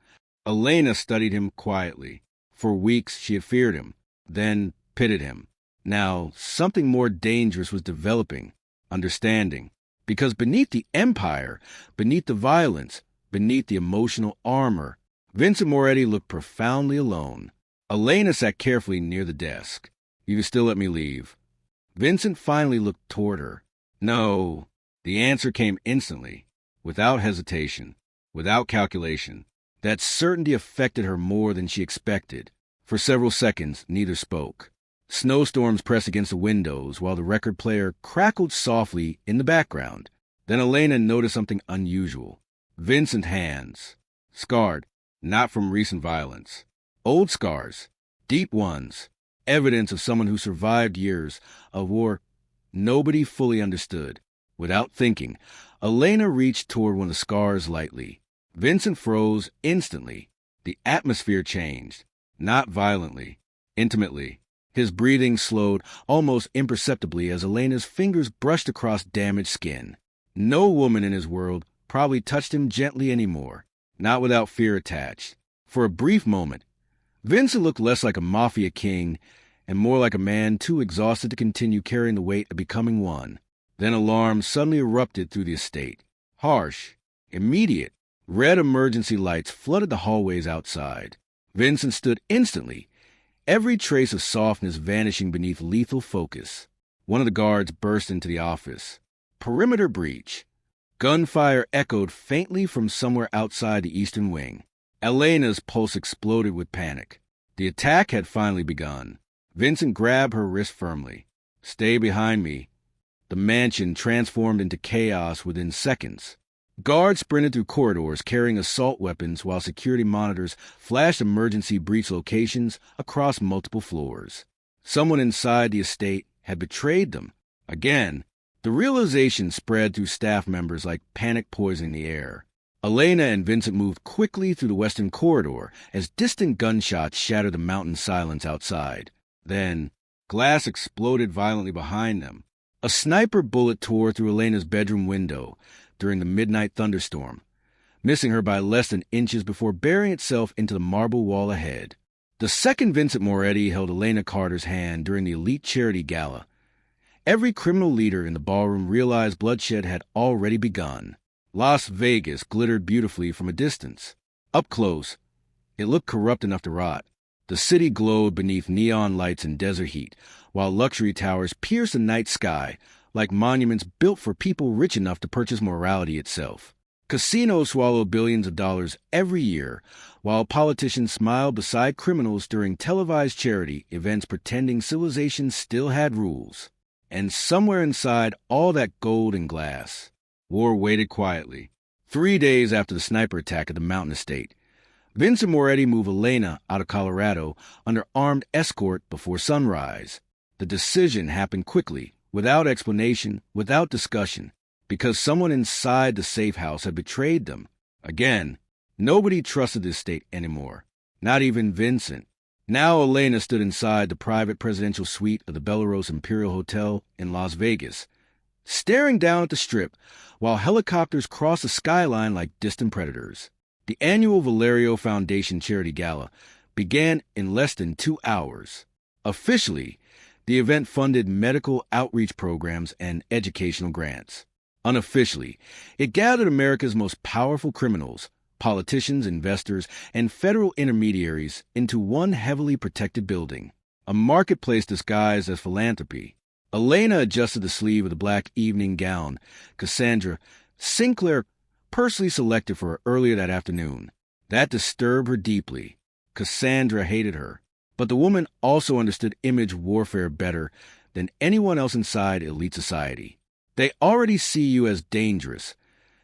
Elena studied him quietly. For weeks she had feared him, then pitted him. Now, something more dangerous was developing. Understanding. Because beneath the empire, beneath the violence, beneath the emotional armor, Vincent Moretti looked profoundly alone. Elena sat carefully near the desk. You can still let me leave. Vincent finally looked toward her. No. The answer came instantly, without hesitation. without calculation. That certainty affected her more than she expected. For several seconds, neither spoke. Snowstorms pressed against the windows while the record player crackled softly in the background. Then Elena noticed something unusual. Vincent's hands. Scarred, not from recent violence. Old scars. Deep ones. Evidence of someone who survived years of war nobody fully understood. Without thinking, Elena reached toward one of the scars lightly. Vincent froze instantly. The atmosphere changed. Not violently. Intimately. His breathing slowed almost imperceptibly as Elena's fingers brushed across damaged skin. No woman in his world probably touched him gently anymore, not without fear attached. For a brief moment, Vincent looked less like a Mafia king and more like a man too exhausted to continue carrying the weight of becoming one. Then alarm suddenly erupted through the estate. Harsh, immediate, red emergency lights flooded the hallways outside. Vincent stood instantly, every trace of softness vanishing beneath lethal focus. One of the guards burst into the office. Perimeter breach. Gunfire echoed faintly from somewhere outside the eastern wing. Elena's pulse exploded with panic. The attack had finally begun. Vincent grabbed her wrist firmly. "Stay behind me." The mansion transformed into chaos within seconds. Guards sprinted through corridors carrying assault weapons while security monitors flashed emergency breach locations across multiple floors. Someone inside the estate had betrayed them. Again, the realization spread through staff members like panic poisoning the air. Elena and Vincent moved quickly through the western corridor as distant gunshots shattered the mountain silence outside. Then, glass exploded violently behind them. A sniper bullet tore through Elena's bedroom window during the midnight thunderstorm, missing her by less than inches before burying itself into the marble wall ahead. The second Vincent Moretti held Elena Carter's hand during the elite charity gala. Every criminal leader in the ballroom realized bloodshed had already begun. Las Vegas glittered beautifully from a distance. Up close, it looked corrupt enough to rot. The city glowed beneath neon lights and desert heat, while luxury towers pierced the night sky like monuments built for people rich enough to purchase morality itself. Casinos swallowed billions of dollars every year, while politicians smiled beside criminals during televised charity events pretending civilization still had rules. And somewhere inside all that gold and glass, war waited quietly. 3 days after the sniper attack at the mountain estate, Vincent Moretti moved Elena out of Colorado under armed escort before sunrise. The decision happened quickly, without explanation, without discussion, because someone inside the safe house had betrayed them. Again, nobody trusted the estate anymore, not even Vincent. Now Elena stood inside the private presidential suite of the Bellerose Imperial Hotel in Las Vegas, staring down at the Strip while helicopters crossed the skyline like distant predators. The annual Valerio Foundation Charity Gala began in less than 2 hours. Officially, the event funded medical outreach programs and educational grants. Unofficially, it gathered America's most powerful criminals, politicians, investors, and federal intermediaries into one heavily protected building, a marketplace disguised as philanthropy. Elena adjusted the sleeve of the black evening gown Cassandra Sinclair personally selected for her earlier that afternoon. That disturbed her deeply. Cassandra hated her, but the woman also understood image warfare better than anyone else inside elite society. "They already see you as dangerous,"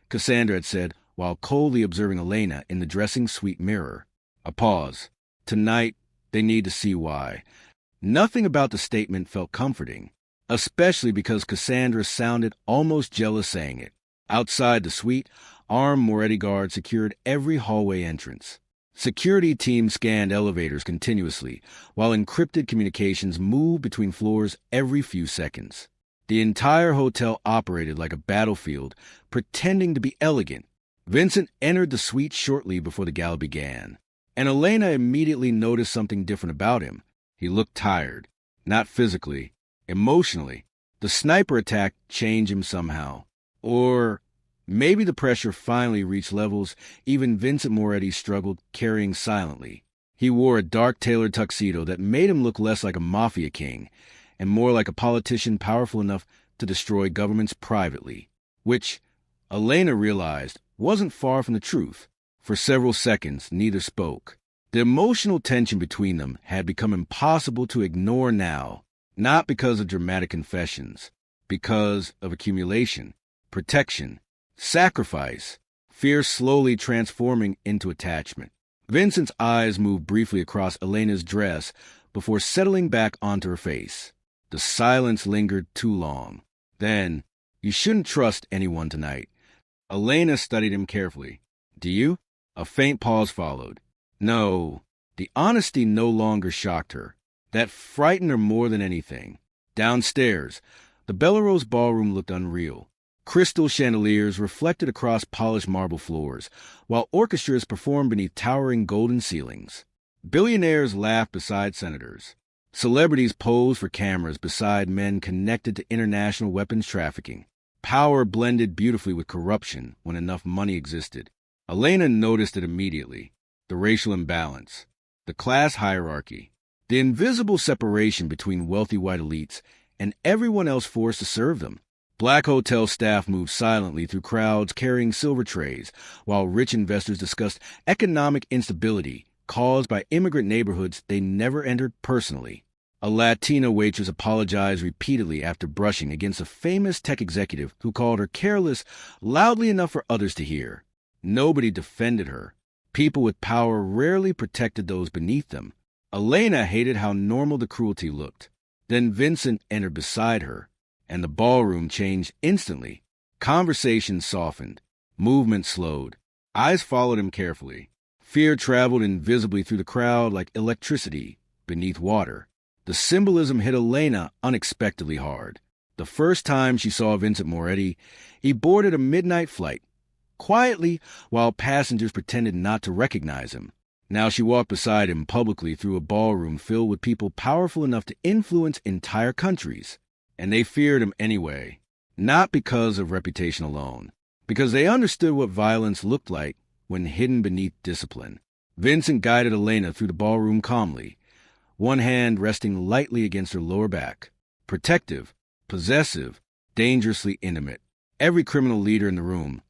Cassandra had said while coldly observing Elena in the dressing suite mirror. A pause. Tonight, they need to see why. Nothing about the statement felt comforting, especially because Cassandra sounded almost jealous saying it. Outside the suite, armed Moretti guards secured every hallway entrance. Security teams scanned elevators continuously, while encrypted communications moved between floors every few seconds. The entire hotel operated like a battlefield, pretending to be elegant. Vincent entered the suite shortly before the gala began, and Elena immediately noticed something different about him. He looked tired, not physically, emotionally. The sniper attack changed him somehow. Or maybe the pressure finally reached levels even Vincent Moretti struggled carrying silently. He wore a dark tailored tuxedo that made him look less like a mafia king and more like a politician powerful enough to destroy governments privately, which Elena realized wasn't far from the truth. For several seconds, neither spoke. The emotional tension between them had become impossible to ignore now, not because of dramatic confessions, because of accumulation, protection, sacrifice, fear slowly transforming into attachment. Vincent's eyes moved briefly across Elena's dress before settling back onto her face. The silence lingered too long. Then, "You shouldn't trust anyone tonight." Elena studied him carefully. "Do you?" A faint pause followed. No. The honesty no longer shocked her. That frightened her more than anything. Downstairs, the Bellerose ballroom looked unreal. Crystal chandeliers reflected across polished marble floors, while orchestras performed beneath towering golden ceilings. Billionaires laughed beside senators. Celebrities posed for cameras beside men connected to international weapons trafficking. Power blended beautifully with corruption when enough money existed. Elena noticed it immediately. The racial imbalance, the class hierarchy, the invisible separation between wealthy white elites and everyone else forced to serve them. Black hotel staff moved silently through crowds carrying silver trays, while rich investors discussed economic instability caused by immigrant neighborhoods they never entered personally. A Latina waitress apologized repeatedly after brushing against a famous tech executive who called her careless loudly enough for others to hear. Nobody defended her. People with power rarely protected those beneath them. Elena hated how normal the cruelty looked. Then Vincent entered beside her, and the ballroom changed instantly. Conversation softened. Movement slowed. Eyes followed him carefully. Fear traveled invisibly through the crowd like electricity beneath water. The symbolism hit Elena unexpectedly hard. The first time she saw Vincent Moretti, he boarded a midnight flight, quietly while passengers pretended not to recognize him. Now she walked beside him publicly through a ballroom filled with people powerful enough to influence entire countries. And they feared him anyway, not because of reputation alone, because they understood what violence looked like when hidden beneath discipline. Vincent guided Elena through the ballroom calmly, one hand resting lightly against her lower back. Protective, possessive, dangerously intimate. Every criminal leader in the room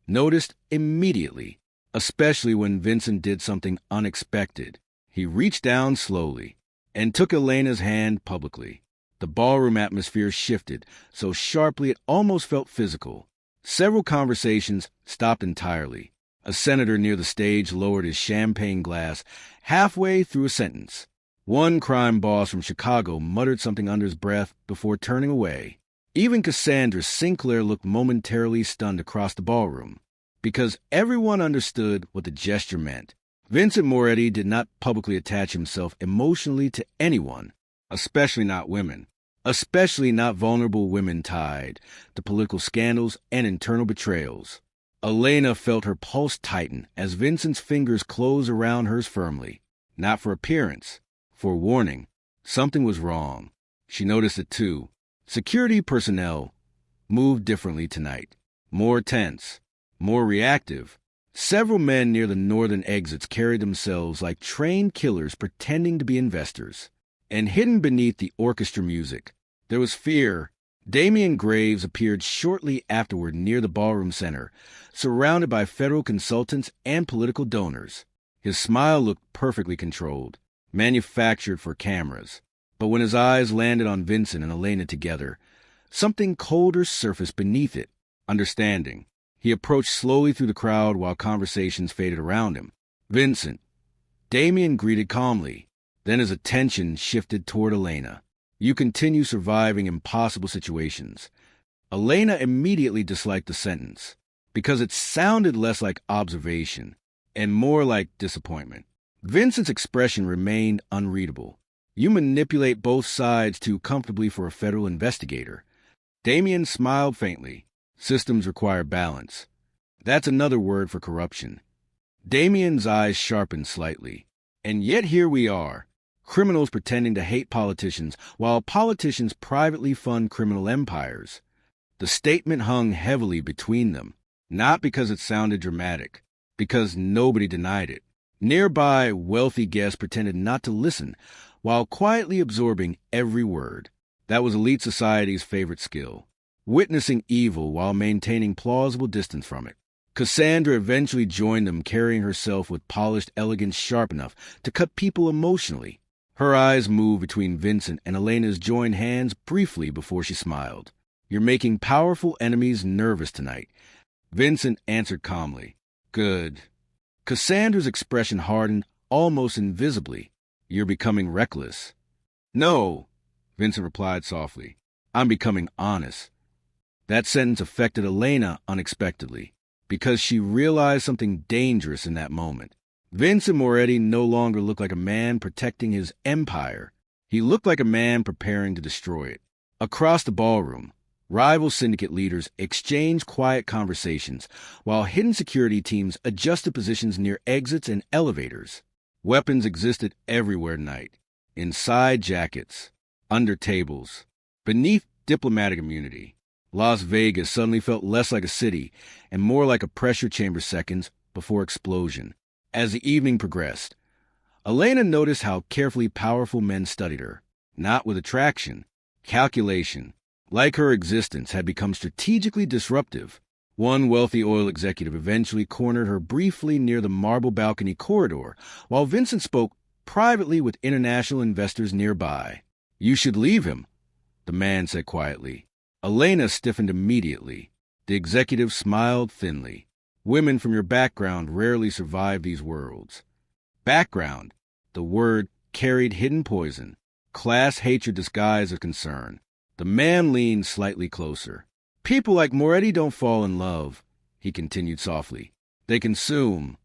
noticed immediately, especially when Vincent did something unexpected. He reached down slowly and took Elena's hand publicly. The ballroom atmosphere shifted so sharply it almost felt physical. Several conversations stopped entirely. A senator near the stage lowered his champagne glass halfway through a sentence. One crime boss from Chicago muttered something under his breath before turning away. Even Cassandra Sinclair looked momentarily stunned across the ballroom, because everyone understood what the gesture meant. Vincent Moretti did not publicly attach himself emotionally to anyone, especially not women, especially not vulnerable women tied to political scandals and internal betrayals. Elena felt her pulse tighten as Vincent's fingers closed around hers firmly, not for appearance, for warning. Something was wrong. She noticed it too. Security personnel moved differently tonight, more tense, more reactive. Several men near the northern exits carried themselves like trained killers pretending to be investors. And hidden beneath the orchestra music, there was fear. Damian Graves appeared shortly afterward near the ballroom center, surrounded by federal consultants and political donors. His smile looked perfectly controlled, manufactured for cameras. But when his eyes landed on Vincent and Elena together, something colder surfaced beneath it. Understanding. He approached slowly through the crowd while conversations faded around him. "Vincent." Damian greeted calmly. Then his attention shifted toward Elena. "You continue surviving impossible situations." Elena immediately disliked the sentence, because it sounded less like observation and more like disappointment. Vincent's expression remained unreadable. "You manipulate both sides too comfortably for a federal investigator." Damian smiled faintly. "Systems require balance." That's another word for corruption. Damian's eyes sharpened slightly. And yet here we are, criminals pretending to hate politicians while politicians privately fund criminal empires. The statement hung heavily between them, not because it sounded dramatic, because nobody denied it. Nearby, wealthy guests pretended not to listen, while quietly absorbing every word. That was elite society's favorite skill, witnessing evil while maintaining plausible distance from it. Cassandra eventually joined them, carrying herself with polished elegance sharp enough to cut people emotionally. Her eyes moved between Vincent and Elena's joined hands briefly before she smiled. "You're making powerful enemies nervous tonight." Vincent answered calmly. "Good." Cassandra's expression hardened almost invisibly. "You're becoming reckless." "No," Vincent replied softly. "I'm becoming honest." That sentence affected Elena unexpectedly, because she realized something dangerous in that moment. Vincent Moretti no longer looked like a man protecting his empire. He looked like a man preparing to destroy it. Across the ballroom, rival syndicate leaders exchanged quiet conversations, while hidden security teams adjusted positions near exits and elevators. Weapons existed everywhere tonight, inside jackets, under tables, beneath diplomatic immunity. Las Vegas suddenly felt less like a city and more like a pressure chamber seconds before explosion. As the evening progressed, Elena noticed how carefully powerful men studied her, not with attraction, calculation. Like her existence had become strategically disruptive. One wealthy oil executive eventually cornered her briefly near the marble balcony corridor, while Vincent spoke privately with international investors nearby. "You should leave him," the man said quietly. Elena stiffened immediately. The executive smiled thinly. "Women from your background rarely survive these worlds." Background. The word carried hidden poison, class hatred disguised as concern. The man leaned slightly closer. "People like Moretti don't fall in love," he continued softly. "They consume."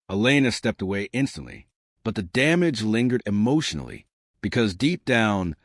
Elena stepped away instantly, but the damage lingered emotionally, because deep down,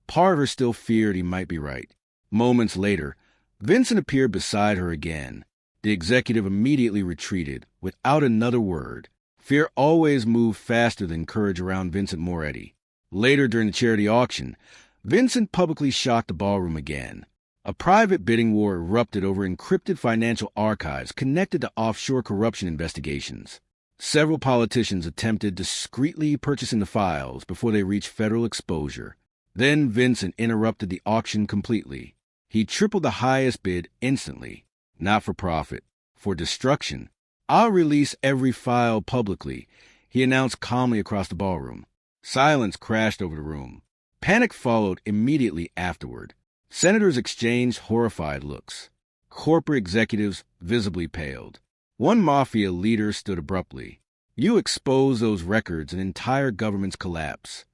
part of her still feared he might be right. Moments later, Vincent appeared beside her again. The executive immediately retreated, without another word. Fear always moved faster than courage around Vincent Moretti. Later during the charity auction, Vincent publicly shocked the ballroom again. A private bidding war erupted over encrypted financial archives connected to offshore corruption investigations. Several politicians attempted discreetly purchasing the files before they reached federal exposure. Then Vincent interrupted the auction completely. He tripled the highest bid instantly. "Not for profit, for destruction. I'll release every file publicly," he announced calmly across the ballroom. Silence crashed over the room. Panic followed immediately afterward. Senators exchanged horrified looks. Corporate executives visibly paled. One mafia leader stood abruptly. "You expose those records, an entire government's collapse."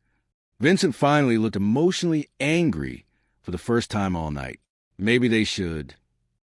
Vincent finally looked emotionally angry for the first time all night. Maybe they should.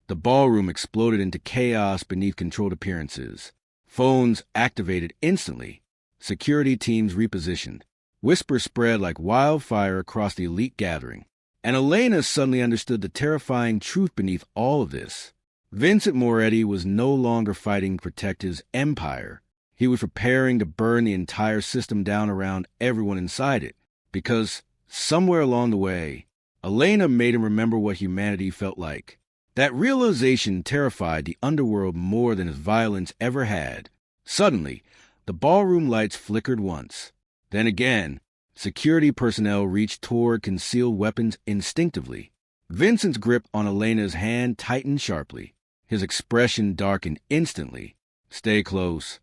The ballroom exploded into chaos beneath controlled appearances. Phones activated instantly. Security teams repositioned. Whispers spread like wildfire across the elite gathering. And Elena suddenly understood the terrifying truth beneath all of this. Vincent Moretti was no longer fighting to protect his empire. He was preparing to burn the entire system down around everyone inside it. Because, somewhere along the way, Elena made him remember what humanity felt like. That realization terrified the underworld more than its violence ever had. Suddenly, the ballroom lights flickered once. Then again, security personnel reached toward concealed weapons instinctively. Vincent's grip on Elena's hand tightened sharply. His expression darkened instantly. "Stay close."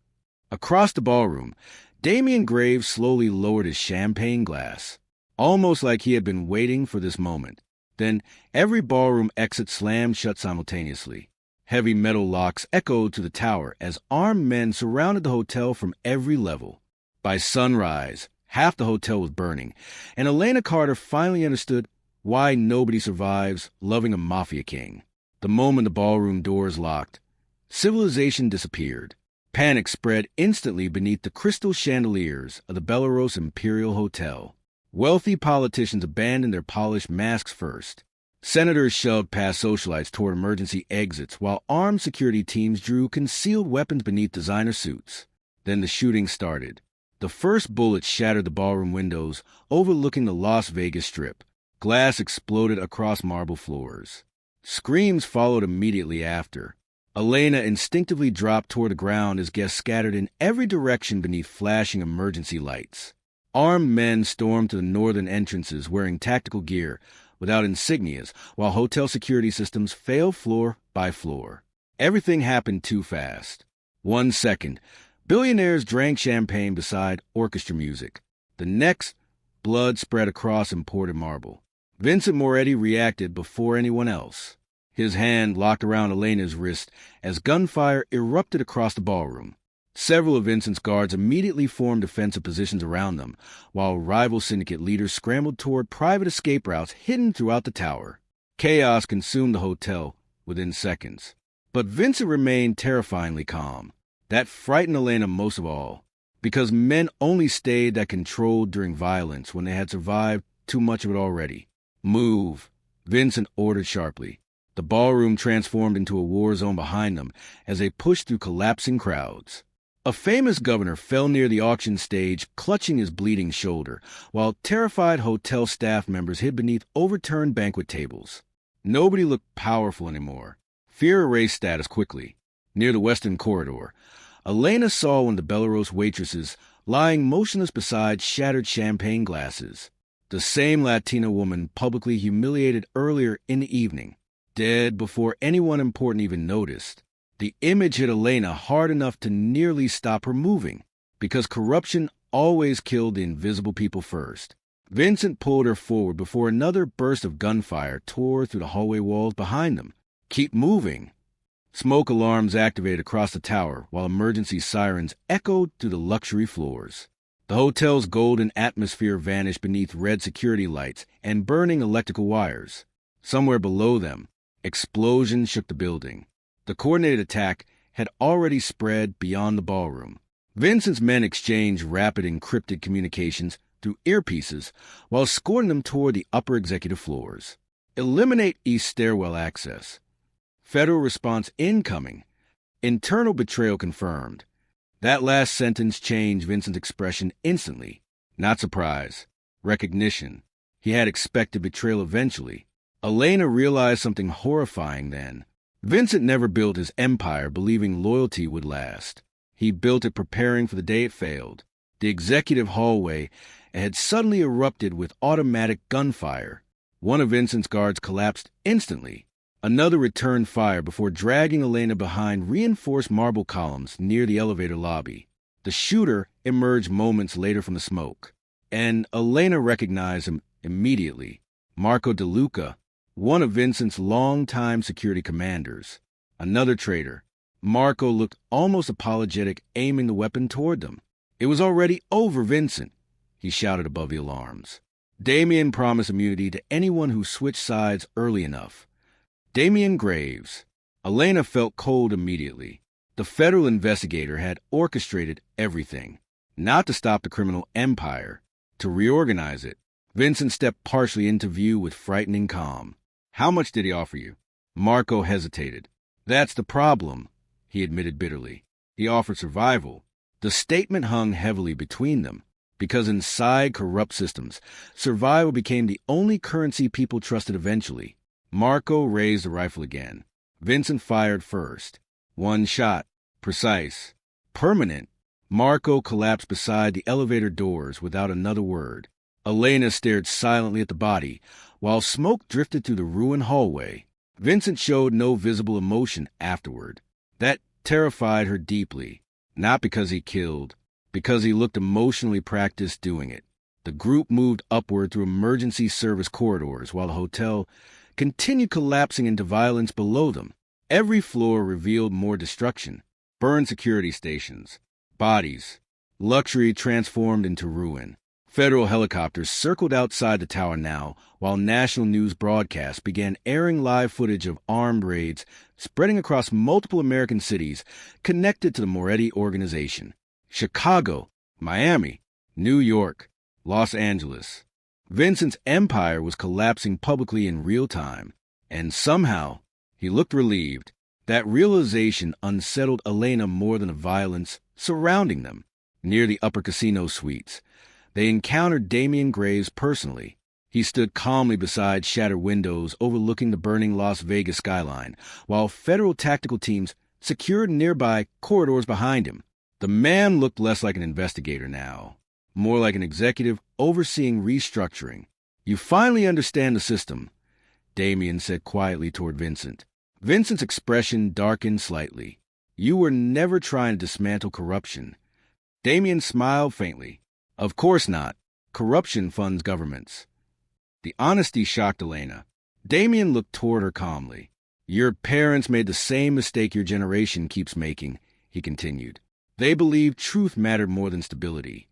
Across the ballroom, Damian Graves slowly lowered his champagne glass, almost like he had been waiting for this moment. Then every ballroom exit slammed shut simultaneously. Heavy metal locks echoed to the tower as armed men surrounded the hotel from every level. By sunrise, half the hotel was burning, and Elena Carter finally understood why nobody survives loving a mafia king. The moment the ballroom doors locked, civilization disappeared. Panic spread instantly beneath the crystal chandeliers of the Belarus Imperial Hotel. Wealthy politicians abandoned their polished masks first. Senators shoved past socialites toward emergency exits, while armed security teams drew concealed weapons beneath designer suits. Then the shooting started. The first bullet shattered the ballroom windows overlooking the Las Vegas Strip. Glass exploded across marble floors. Screams followed immediately after. Elena instinctively dropped toward the ground as guests scattered in every direction beneath flashing emergency lights. Armed men stormed to the northern entrances wearing tactical gear without insignias, while hotel security systems failed floor by floor. Everything happened too fast. 1 second, billionaires drank champagne beside orchestra music. The next, blood spread across imported marble. Vincent Moretti reacted before anyone else. His hand locked around Elena's wrist as gunfire erupted across the ballroom. Several of Vincent's guards immediately formed defensive positions around them, while rival syndicate leaders scrambled toward private escape routes hidden throughout the tower. Chaos consumed the hotel within seconds. But Vincent remained terrifyingly calm. That frightened Elena most of all, because men only stayed that controlled during violence when they had survived too much of it already. "Move," Vincent ordered sharply. The ballroom transformed into a war zone behind them as they pushed through collapsing crowds. A famous governor fell near the auction stage, clutching his bleeding shoulder, while terrified hotel staff members hid beneath overturned banquet tables. Nobody looked powerful anymore. Fear erased status quickly. Near the western corridor, Elena saw one of the Belarus waitresses lying motionless beside shattered champagne glasses. The same Latina woman publicly humiliated earlier in the evening, dead before anyone important even noticed. The image hit Elena hard enough to nearly stop her moving, because corruption always killed the invisible people first. Vincent pulled her forward before another burst of gunfire tore through the hallway walls behind them. "Keep moving." Smoke alarms activated across the tower, while emergency sirens echoed through the luxury floors. The hotel's golden atmosphere vanished beneath red security lights and burning electrical wires. Somewhere below them, explosions shook the building. The coordinated attack had already spread beyond the ballroom. Vincent's men exchanged rapid encrypted communications through earpieces while escorting them toward the upper executive floors. "Eliminate east stairwell access. Federal response incoming. Internal betrayal confirmed." That last sentence changed Vincent's expression instantly. Not surprise. Recognition. He had expected betrayal eventually. Elena realized something horrifying then. Vincent never built his empire believing loyalty would last. He built it preparing for the day it failed. The executive hallway had suddenly erupted with automatic gunfire. One of Vincent's guards collapsed instantly. Another returned fire before dragging Elena behind reinforced marble columns near the elevator lobby. The shooter emerged moments later from the smoke, and Elena recognized him immediately. Marco De Luca, one of Vincent's longtime security commanders. Another traitor. Marco looked almost apologetic, aiming the weapon toward them. "It was already over, Vincent," he shouted above the alarms. Damien promised immunity to anyone who switched sides early enough. Damian Graves. Elena felt cold immediately. The federal investigator had orchestrated everything. Not to stop the criminal empire, to reorganize it. Vincent stepped partially into view with frightening calm. "How much did he offer you?" Marco hesitated. "That's the problem," he admitted bitterly. "He offered survival." The statement hung heavily between them, because inside corrupt systems, survival became the only currency people trusted eventually. Marco raised the rifle again. Vincent fired first. One shot. Precise. Permanent. Marco collapsed beside the elevator doors without another word. Elena stared silently at the body, while smoke drifted through the ruined hallway. Vincent showed no visible emotion afterward. That terrified her deeply. Not because he killed, because he looked emotionally practiced doing it. The group moved upward through emergency service corridors while the hotel continued collapsing into violence below them. Every floor revealed more destruction. Burned security stations. Bodies. Luxury transformed into ruin. Federal helicopters circled outside the tower now, while national news broadcasts began airing live footage of armed raids spreading across multiple American cities connected to the Moretti organization. Chicago, Miami, New York, Los Angeles. Vincent's empire was collapsing publicly in real time, and somehow, he looked relieved. That realization unsettled Elena more than the violence surrounding them. Near the upper casino suites, they encountered Damian Graves personally. He stood calmly beside shattered windows overlooking the burning Las Vegas skyline, while federal tactical teams secured nearby corridors behind him. The man looked less like an investigator now, more like an executive overseeing restructuring. "You finally understand the system," Damien said quietly toward Vincent. Vincent's expression darkened slightly. You were never trying to dismantle corruption. Damien smiled faintly. Of course not. Corruption funds governments. The honesty shocked Elena. Damien looked toward her calmly. Your parents made the same mistake your generation keeps making, he continued. They believed truth mattered more than stability.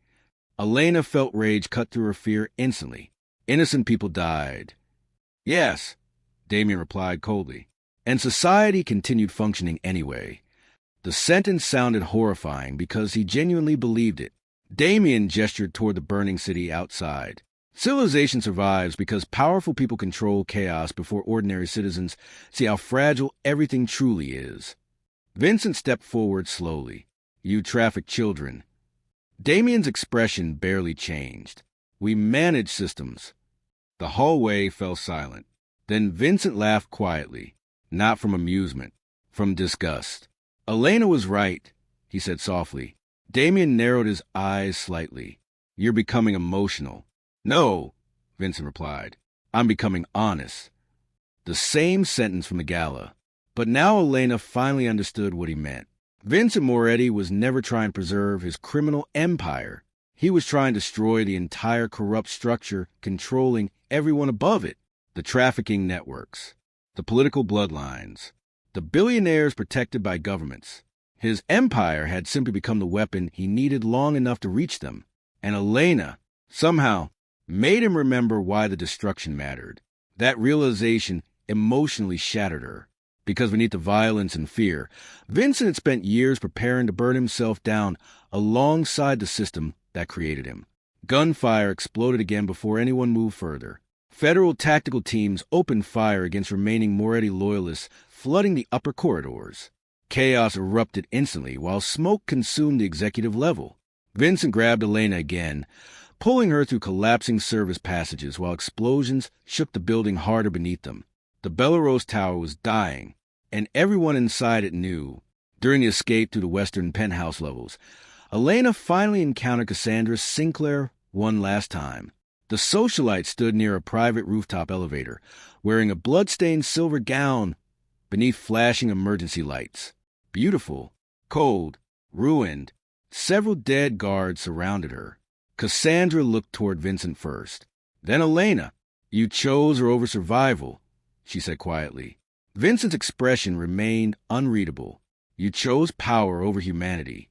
Elena felt rage cut through her fear instantly. Innocent people died. Yes, Damien replied coldly. And society continued functioning anyway. The sentence sounded horrifying because he genuinely believed it. Damien gestured toward the burning city outside. Civilization survives because powerful people control chaos before ordinary citizens see how fragile everything truly is. Vincent stepped forward slowly. You traffic children. Damien's expression barely changed. We manage systems. The hallway fell silent. Then Vincent laughed quietly, not from amusement, from disgust. Elena was right, he said softly. Damien narrowed his eyes slightly. You're becoming emotional. No, Vincent replied. I'm becoming honest. The same sentence from the gala. But now Elena finally understood what he meant. Vincent Moretti was never trying to preserve his criminal empire. He was trying to destroy the entire corrupt structure controlling everyone above it. The trafficking networks, the political bloodlines, the billionaires protected by governments. His empire had simply become the weapon he needed long enough to reach them. And Elena, somehow, made him remember why the destruction mattered. That realization emotionally shattered her. Because beneath the violence and fear, Vincent had spent years preparing to burn himself down alongside the system that created him. Gunfire exploded again before anyone moved further. Federal tactical teams opened fire against remaining Moretti loyalists, flooding the upper corridors. Chaos erupted instantly while smoke consumed the executive level. Vincent grabbed Elena again, pulling her through collapsing service passages while explosions shook the building harder beneath them. The Belarus Tower was dying, and everyone inside it knew. During the escape through the western penthouse levels, Elena finally encountered Cassandra Sinclair one last time. The socialite stood near a private rooftop elevator, wearing a blood-stained silver gown beneath flashing emergency lights. Beautiful, cold, ruined. Several dead guards surrounded her. Cassandra looked toward Vincent first. Then Elena. You chose her over survival, she said quietly. Vincent's expression remained unreadable. You chose power over humanity.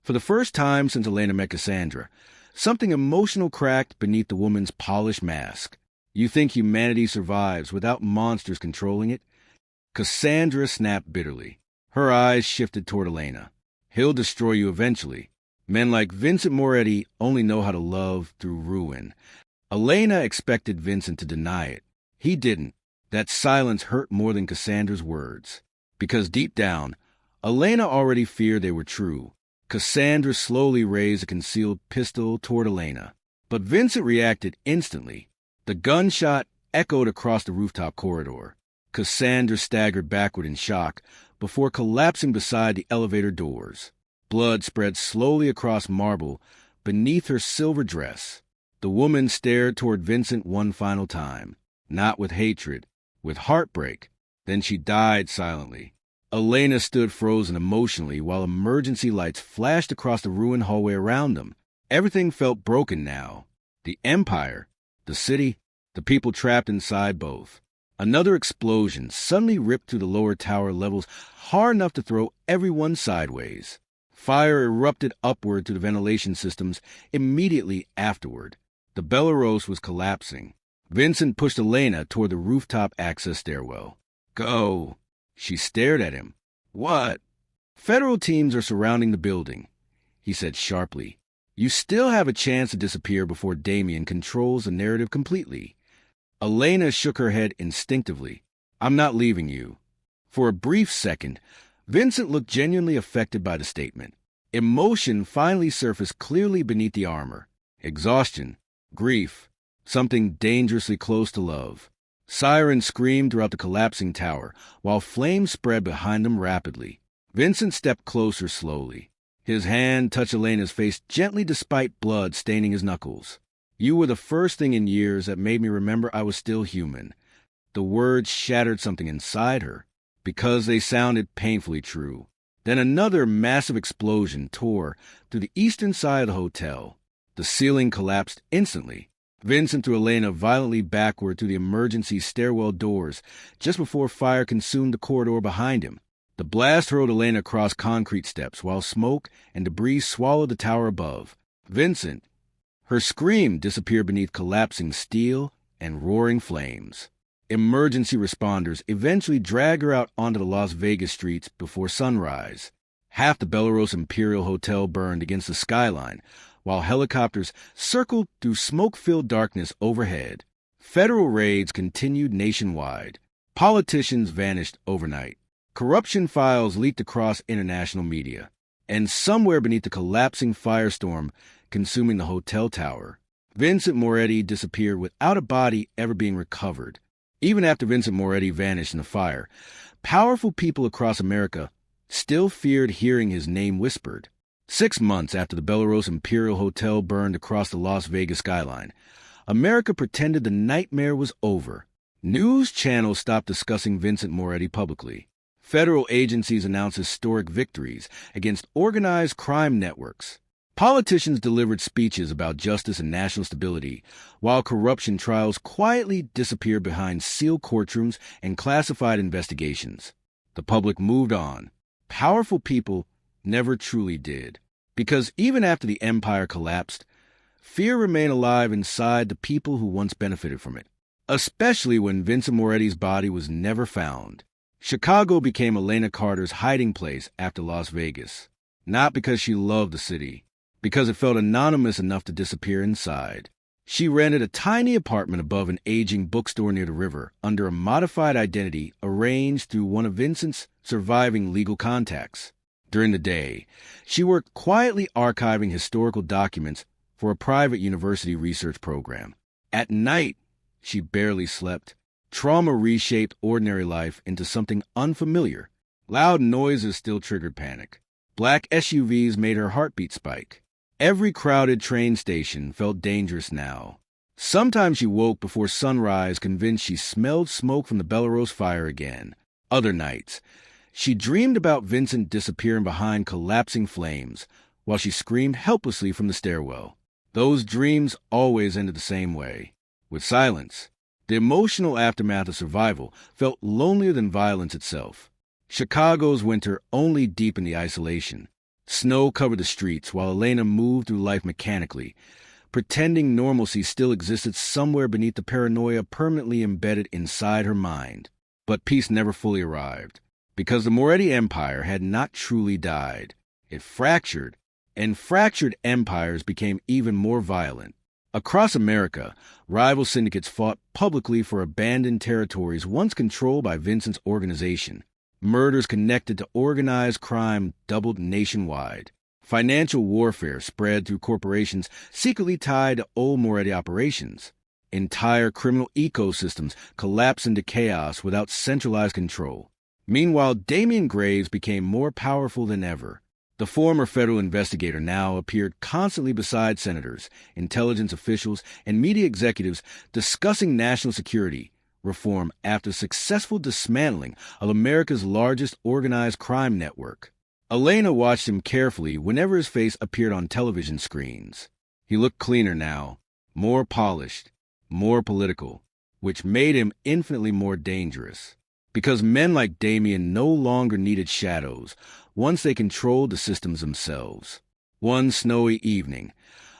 For the first time since Elena met Cassandra, something emotional cracked beneath the woman's polished mask. You think humanity survives without monsters controlling it? Cassandra snapped bitterly. Her eyes shifted toward Elena. He'll destroy you eventually. Men like Vincent Moretti only know how to love through ruin. Elena expected Vincent to deny it. He didn't. That silence hurt more than Cassandra's words. Because deep down, Elena already feared they were true. Cassandra slowly raised a concealed pistol toward Elena. But Vincent reacted instantly. The gunshot echoed across the rooftop corridor. Cassandra staggered backward in shock before collapsing beside the elevator doors. Blood spread slowly across marble beneath her silver dress. The woman stared toward Vincent one final time, not with hatred, with heartbreak. Then she died silently. Elena stood frozen emotionally while emergency lights flashed across the ruined hallway around them. Everything felt broken now. The empire, the city, the people trapped inside both. Another explosion suddenly ripped through the lower tower levels hard enough to throw everyone sideways. Fire erupted upward through the ventilation systems immediately afterward. The Belarus was collapsing. Vincent pushed Elena toward the rooftop access stairwell. Go. She stared at him. What? Federal teams are surrounding the building, he said sharply. You still have a chance to disappear before Damien controls the narrative completely. Elena shook her head instinctively. I'm not leaving you. For a brief second, Vincent looked genuinely affected by the statement. Emotion finally surfaced clearly beneath the armor. Exhaustion, grief, something dangerously close to love. Sirens screamed throughout the collapsing tower, while flames spread behind them rapidly. Vincent stepped closer slowly. His hand touched Elena's face gently despite blood staining his knuckles. You were the first thing in years that made me remember I was still human. The words shattered something inside her. because they sounded painfully true. Then another massive explosion tore through the eastern side of the hotel. The ceiling collapsed instantly. Vincent threw Elena violently backward through the emergency stairwell doors just before fire consumed the corridor behind him. The blast hurled Elena across concrete steps while smoke and debris swallowed the tower above. Vincent, her scream disappeared beneath collapsing steel and roaring flames. Emergency responders eventually dragged her out onto the Las Vegas streets before sunrise. Half the Bellerose Imperial Hotel burned against the skyline, while helicopters circled through smoke-filled darkness overhead. Federal raids continued nationwide. Politicians vanished overnight. Corruption files leaked across international media. And somewhere beneath the collapsing firestorm consuming the hotel tower, Vincent Moretti disappeared without a body ever being recovered. Even after Vincent Moretti vanished in the fire, powerful people across America still feared hearing his name whispered. 6 months after the Bellerose Imperial Hotel burned across the Las Vegas skyline, America pretended the nightmare was over. News channels stopped discussing Vincent Moretti publicly. Federal agencies announced historic victories against organized crime networks. Politicians delivered speeches about justice and national stability, while corruption trials quietly disappeared behind sealed courtrooms and classified investigations. The public moved on. Powerful people never truly did, because even after the empire collapsed, fear remained alive inside the people who once benefited from it, especially when Vincent Moretti's body was never found. Chicago became Elena Carter's hiding place after Las Vegas, not because she loved the city, because it felt anonymous enough to disappear inside. She rented a tiny apartment above an aging bookstore near the river under a modified identity arranged through one of Vincent's surviving legal contacts. During the day, she worked quietly archiving historical documents for a private university research program. At night, she barely slept. Trauma reshaped ordinary life into something unfamiliar. Loud noises still triggered panic. Black SUVs made her heartbeat spike. Every crowded train station felt dangerous now. Sometimes she woke before sunrise convinced she smelled smoke from the Bellerose fire again. Other nights, she dreamed about Vincent disappearing behind collapsing flames while she screamed helplessly from the stairwell. Those dreams always ended the same way, with silence. The emotional aftermath of survival felt lonelier than violence itself. Chicago's winter only deepened the isolation. Snow covered the streets while Elena moved through life mechanically, pretending normalcy still existed somewhere beneath the paranoia permanently embedded inside her mind. But peace never fully arrived, because the Moretti Empire had not truly died. It fractured, and fractured empires became even more violent. Across America, rival syndicates fought publicly for abandoned territories once controlled by Vincent's organization. Murders connected to organized crime doubled nationwide. Financial warfare spread through corporations secretly tied to old Moretti operations. Entire criminal ecosystems collapsed into chaos without centralized control. Meanwhile, Damian Graves became more powerful than ever. The former federal investigator now appeared constantly beside senators, intelligence officials, and media executives discussing national security reform after successful dismantling of America's largest organized crime network. Elena watched him carefully whenever his face appeared on television screens. He looked cleaner now, more polished, more political, which made him infinitely more dangerous. Because men like Damien no longer needed shadows once they controlled the systems themselves. One snowy evening,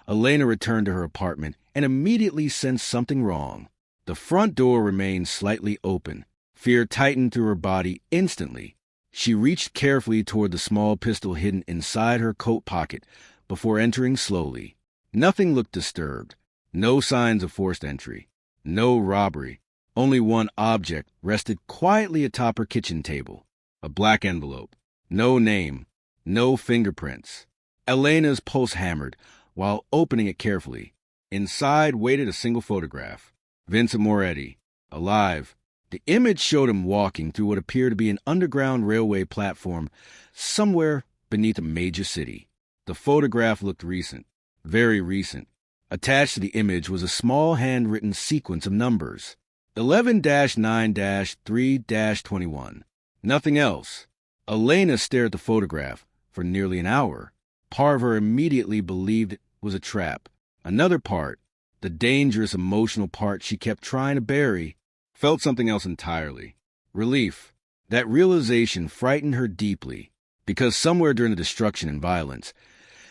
Elena returned to her apartment and immediately sensed something wrong. The front door remained slightly open. Fear tightened through her body instantly. She reached carefully toward the small pistol hidden inside her coat pocket before entering slowly. Nothing looked disturbed. No signs of forced entry. No robbery. Only one object rested quietly atop her kitchen table. A black envelope. No name. No fingerprints. Elena's pulse hammered while opening it carefully. Inside waited a single photograph. Vincent Moretti, alive. The image showed him walking through what appeared to be an underground railway platform somewhere beneath a major city. The photograph looked recent, very recent. Attached to the image was a small handwritten sequence of numbers. 11-9-3-21. Nothing else. Elena stared at the photograph for nearly an hour. Part of her immediately believed it was a trap. Another part, the dangerous emotional part she kept trying to bury, felt something else entirely. Relief. That realization frightened her deeply, because somewhere during the destruction and violence,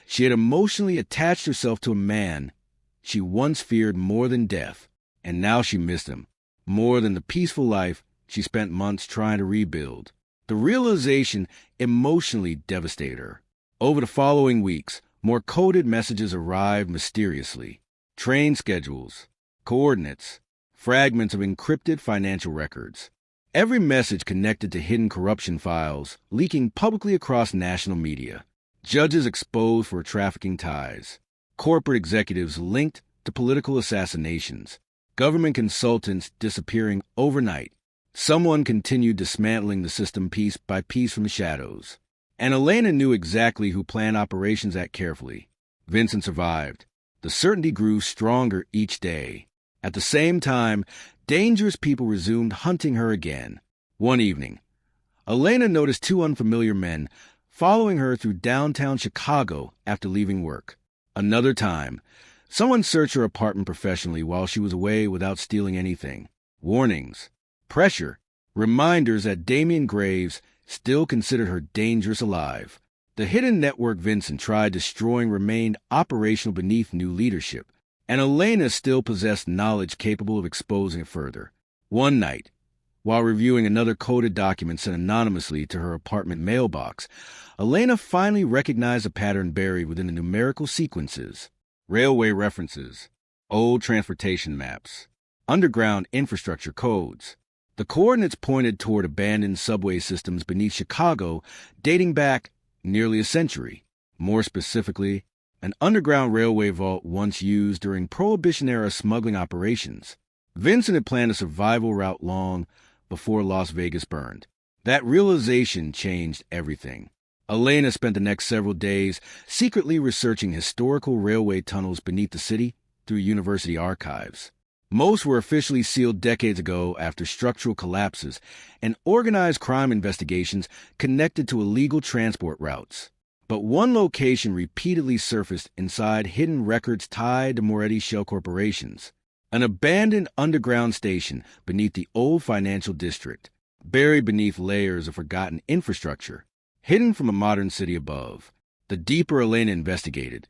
she had emotionally attached herself to a man she once feared more than death, and now she missed him, more than the peaceful life she spent months trying to rebuild. The realization emotionally devastated her. Over the following weeks, more coded messages arrived mysteriously. Train schedules, coordinates, fragments of encrypted financial records. Every message connected to hidden corruption files leaking publicly across national media. Judges exposed for trafficking ties. Corporate executives linked to political assassinations. Government consultants disappearing overnight. Someone continued dismantling the system piece by piece from the shadows. And Elena knew exactly who planned operations that carefully. Vincent survived. The certainty grew stronger each day. At the same time, dangerous people resumed hunting her again. One evening, Elena noticed two unfamiliar men following her through downtown Chicago after leaving work. Another time, someone searched her apartment professionally while she was away without stealing anything. Warnings, pressure, reminders that Damian Graves still considered her dangerous alive. The hidden network Vincent tried destroying remained operational beneath new leadership, and Elena still possessed knowledge capable of exposing it further. One night, while reviewing another coded document sent anonymously to her apartment mailbox, Elena finally recognized a pattern buried within the numerical sequences. Railway references, old transportation maps, underground infrastructure codes. The coordinates pointed toward abandoned subway systems beneath Chicago dating back nearly a century. More specifically, an underground railway vault once used during Prohibition-era smuggling operations. Vincent had planned a survival route long before Las Vegas burned. That realization changed everything. Elena spent the next several days secretly researching historical railway tunnels beneath the city through university archives. Most were officially sealed decades ago after structural collapses and organized crime investigations connected to illegal transport routes. But one location repeatedly surfaced inside hidden records tied to Moretti's shell corporations. An abandoned underground station beneath the old financial district, buried beneath layers of forgotten infrastructure, hidden from a modern city above. The deeper Elena investigated,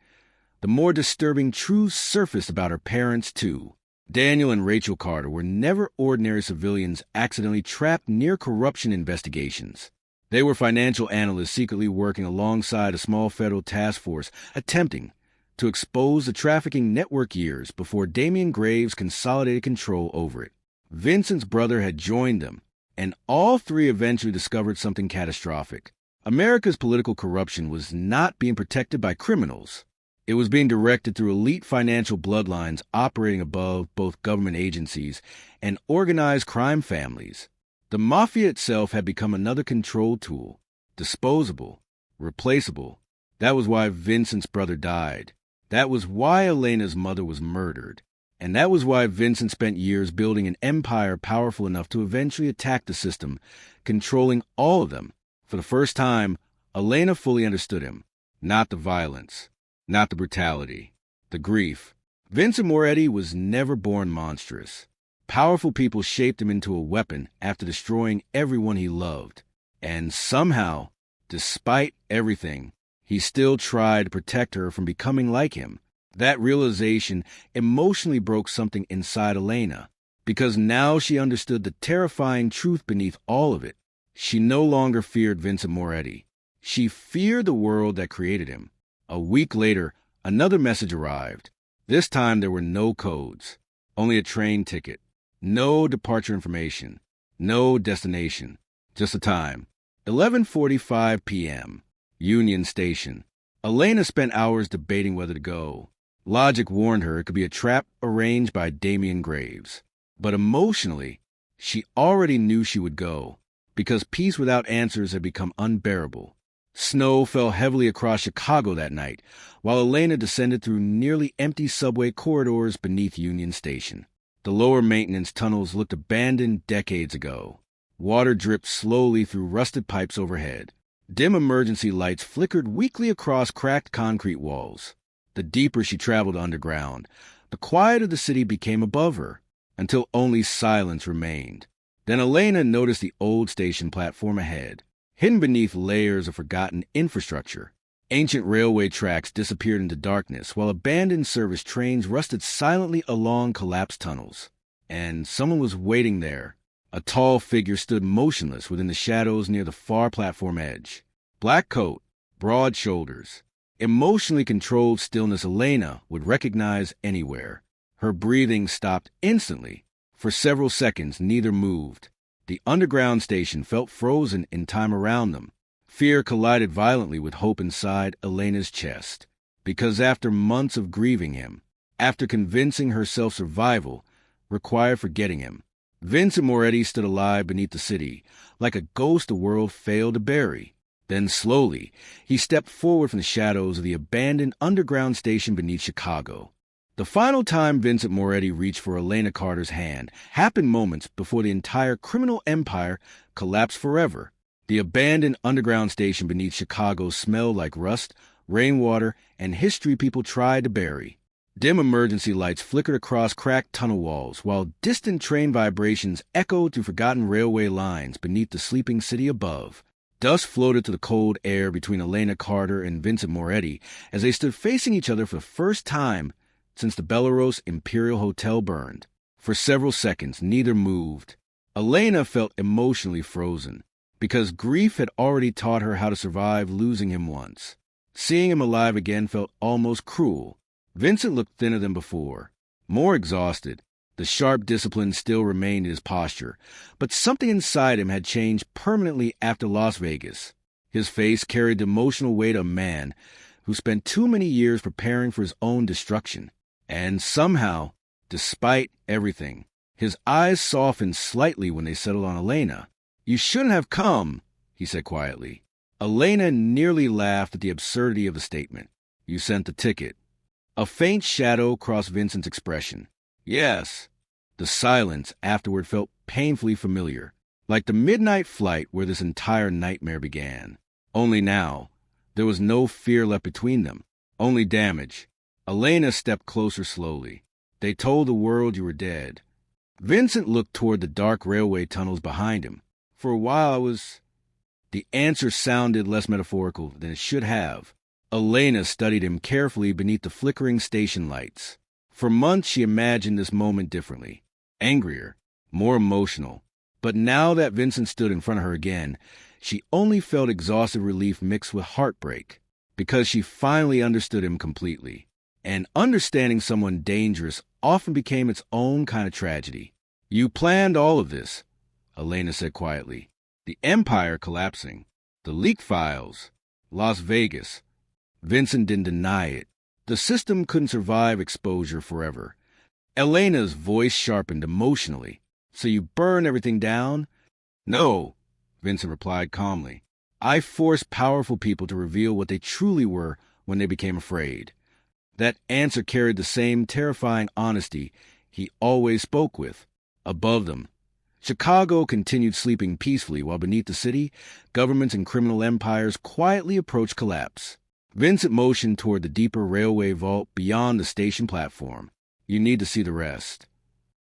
the more disturbing truths surfaced about her parents, too. Daniel and Rachel Carter were never ordinary civilians accidentally trapped near corruption investigations. They were financial analysts secretly working alongside a small federal task force attempting to expose the trafficking network years before Damian Graves consolidated control over it. Vincent's brother had joined them, and all three eventually discovered something catastrophic. America's political corruption was not being protected by criminals. It was being directed through elite financial bloodlines operating above both government agencies and organized crime families. The Mafia itself had become another control tool, disposable, replaceable. That was why Vincent's brother died. That was why Elena's mother was murdered. And that was why Vincent spent years building an empire powerful enough to eventually attack the system, controlling all of them. For the first time, Elena fully understood him. Not the violence, not the brutality, the grief. Vincent Moretti was never born monstrous. Powerful people shaped him into a weapon after destroying everyone he loved. And somehow, despite everything, he still tried to protect her from becoming like him. That realization emotionally broke something inside Elena, because now she understood the terrifying truth beneath all of it. She no longer feared Vincent Moretti. She feared the world that created him. A week later, another message arrived. This time there were no codes, only a train ticket. No departure information, no destination, just a time. 11:45 p.m., Union Station. Elena spent hours debating whether to go. Logic warned her it could be a trap arranged by Damian Graves. But emotionally, she already knew she would go, because peace without answers had become unbearable. Snow fell heavily across Chicago that night, while Elena descended through nearly empty subway corridors beneath Union Station. The lower maintenance tunnels looked abandoned decades ago. Water dripped slowly through rusted pipes overhead. Dim emergency lights flickered weakly across cracked concrete walls. The deeper she traveled underground, the quieter the city became above her, until only silence remained. Then Elena noticed the old station platform ahead, hidden beneath layers of forgotten infrastructure. Ancient railway tracks disappeared into darkness, while abandoned service trains rusted silently along collapsed tunnels. And someone was waiting there. A tall figure stood motionless within the shadows near the far platform edge. Black coat, broad shoulders. Emotionally controlled stillness Elena would recognize anywhere. Her breathing stopped instantly. For several seconds, neither moved. The underground station felt frozen in time around them. Fear collided violently with hope inside Elena's chest. Because after months of grieving him, after convincing herself survival required forgetting him, Vincent Moretti stood alive beneath the city, like a ghost the world failed to bury. Then slowly, he stepped forward from the shadows of the abandoned underground station beneath Chicago. The final time Vincent Moretti reached for Elena Carter's hand happened moments before the entire criminal empire collapsed forever. The abandoned underground station beneath Chicago smelled like rust, rainwater, and history people tried to bury. Dim emergency lights flickered across cracked tunnel walls, while distant train vibrations echoed through forgotten railway lines beneath the sleeping city above. Dust floated to the cold air between Elena Carter and Vincent Moretti as they stood facing each other for the first time since the Belarus Imperial Hotel burned. For several seconds, neither moved. Elena felt emotionally frozen, because grief had already taught her how to survive losing him once. Seeing him alive again felt almost cruel. Vincent looked thinner than before, more exhausted. The sharp discipline still remained in his posture, but something inside him had changed permanently after Las Vegas. His face carried the emotional weight of a man who spent too many years preparing for his own destruction. And somehow, despite everything, his eyes softened slightly when they settled on Elena. "You shouldn't have come," he said quietly. Elena nearly laughed at the absurdity of the statement. "You sent the ticket." A faint shadow crossed Vincent's expression. "Yes." The silence afterward felt painfully familiar, like the midnight flight where this entire nightmare began. Only now, there was no fear left between them, only damage. Elena stepped closer slowly. "They told the world you were dead." Vincent looked toward the dark railway tunnels behind him. "For a while I was—" The answer sounded less metaphorical than it should have. Elena studied him carefully beneath the flickering station lights. For months she imagined this moment differently, angrier, more emotional. But now that Vincent stood in front of her again, she only felt exhausted relief mixed with heartbreak, because she finally understood him completely. And understanding someone dangerous often became its own kind of tragedy. "You planned all of this," Elena said quietly. "The empire collapsing, the leaked files, Las Vegas." Vincent didn't deny it. The system couldn't survive exposure forever. Elena's voice sharpened emotionally. "So you burned everything down?" "No," Vincent replied calmly. "I forced powerful people to reveal what they truly were when they became afraid." That answer carried the same terrifying honesty he always spoke with. Above them, Chicago continued sleeping peacefully while beneath the city, governments and criminal empires quietly approached collapse. Vincent motioned toward the deeper railway vault beyond the station platform. "You need to see the rest."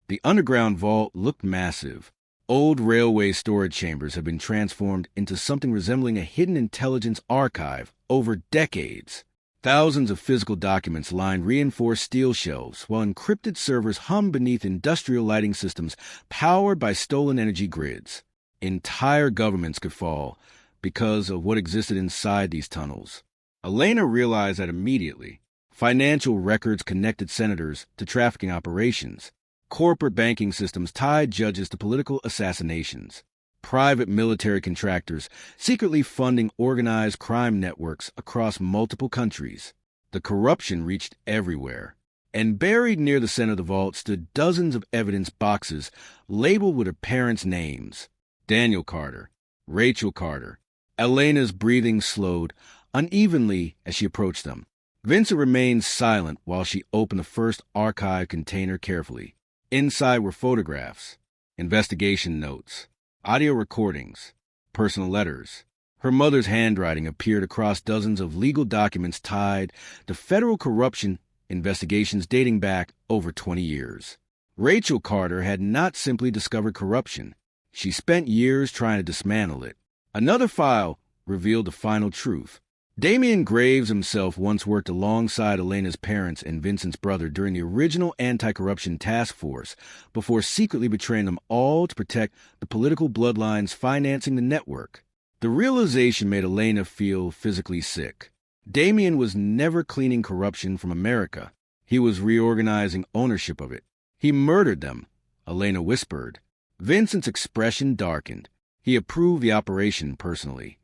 The underground vault looked massive. Old railway storage chambers had been transformed into something resembling a hidden intelligence archive over decades. Thousands of physical documents lined reinforced steel shelves, while encrypted servers hummed beneath industrial lighting systems powered by stolen energy grids. Entire governments could fall because of what existed inside these tunnels. Elena realized that immediately. Financial records connected senators to trafficking operations. Corporate banking systems tied judges to political assassinations. Private military contractors secretly funding organized crime networks across multiple countries. The corruption reached everywhere. And buried near the center of the vault stood dozens of evidence boxes labeled with her parents' names. Daniel Carter, Rachel Carter. Elena's breathing slowed unevenly as she approached them. Vincent remained silent while she opened the first archive container carefully. Inside were photographs, investigation notes, audio recordings, personal letters. Her mother's handwriting appeared across dozens of legal documents tied to federal corruption investigations dating back over 20 years. Rachel Carter had not simply discovered corruption. She spent years trying to dismantle it. Another file revealed the final truth. Damian Graves himself once worked alongside Elena's parents and Vincent's brother during the original anti-corruption task force before secretly betraying them all to protect the political bloodlines financing the network. The realization made Elena feel physically sick. Damian was never cleaning corruption from America. He was reorganizing ownership of it. He murdered them, Elena whispered. Vincent's expression darkened. He approved the operation personally.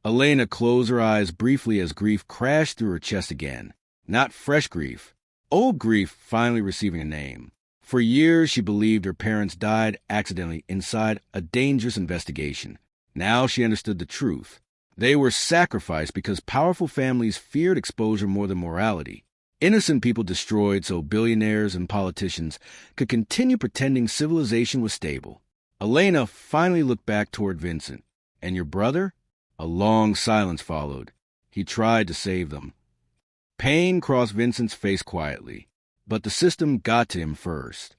Elena closed her eyes briefly as grief crashed through her chest again. Not fresh grief. Old grief finally receiving a name. For years she believed her parents died accidentally inside a dangerous investigation. Now she understood the truth. They were sacrificed because powerful families feared exposure more than morality. Innocent people destroyed so billionaires and politicians could continue pretending civilization was stable. Elena finally looked back toward Vincent. And your brother? A long silence followed. He tried to save them. Pain crossed Vincent's face quietly, but the system got to him first.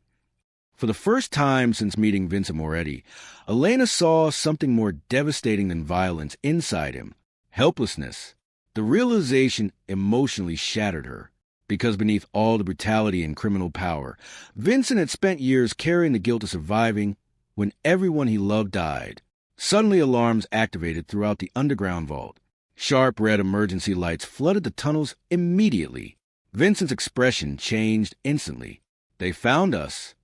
For the first time since meeting Vincent Moretti, Elena saw something more devastating than violence inside him. Helplessness. The realization emotionally shattered her. Because beneath all the brutality and criminal power, Vincent had spent years carrying the guilt of surviving when everyone he loved died. Suddenly alarms activated throughout the underground vault. Sharp red emergency lights flooded the tunnels immediately. Vincent's expression changed instantly. They found us.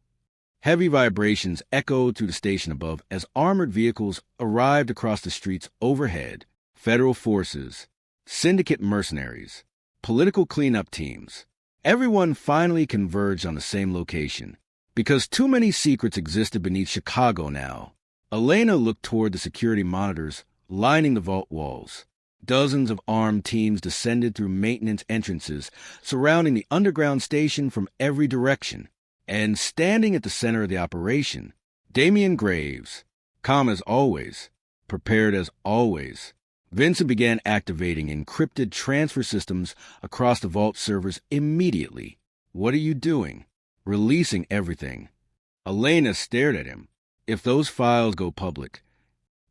Heavy vibrations echoed through the station above as armored vehicles arrived across the streets overhead. Federal forces, syndicate mercenaries, political cleanup teams. Everyone finally converged on the same location. Because too many secrets existed beneath Chicago now. Elena looked toward the security monitors lining the vault walls. Dozens of armed teams descended through maintenance entrances, surrounding the underground station from every direction. And standing at the center of the operation, Damian Graves, calm as always, prepared as always. Vincent began activating encrypted transfer systems across the vault servers immediately. What are you doing? Releasing everything. Elena stared at him. If those files go public,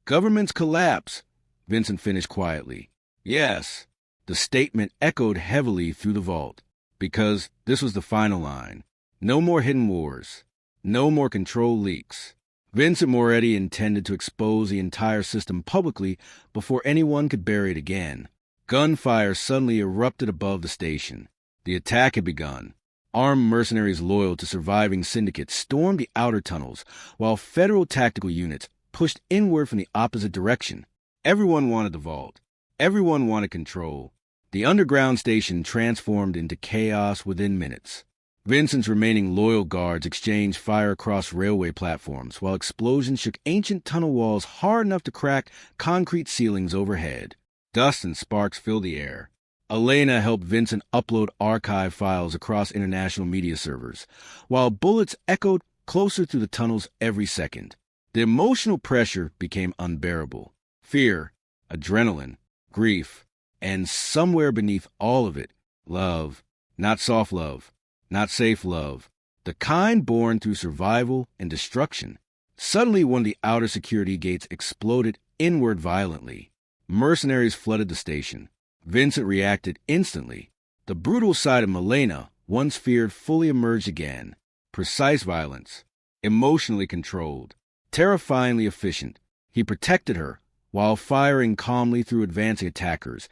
governments collapse, Vincent finished quietly. Yes. The statement echoed heavily through the vault, because this was the final line. No more hidden wars. No more control leaks. Vincent Moretti intended to expose the entire system publicly before anyone could bury it again. Gunfire suddenly erupted above the station. The attack had begun. Armed mercenaries loyal to surviving syndicates stormed the outer tunnels, while federal tactical units pushed inward from the opposite direction. Everyone wanted the vault. Everyone wanted control. The underground station transformed into chaos within minutes. Vincent's remaining loyal guards exchanged fire across railway platforms, while explosions shook ancient tunnel walls hard enough to crack concrete ceilings overhead. Dust and sparks filled the air. Elena helped Vincent upload archive files across international media servers, while bullets echoed closer through the tunnels every second. The emotional pressure became unbearable. Fear, adrenaline, grief, and somewhere beneath all of it, love. Not soft love, not safe love, the kind born through survival and destruction. Suddenly, one of the outer security gates exploded inward violently. Mercenaries flooded the station. Vincent reacted instantly. The brutal side of Elena, once feared, fully emerged again. Precise violence, emotionally controlled, terrifyingly efficient. He protected her while firing calmly through advancing attackers,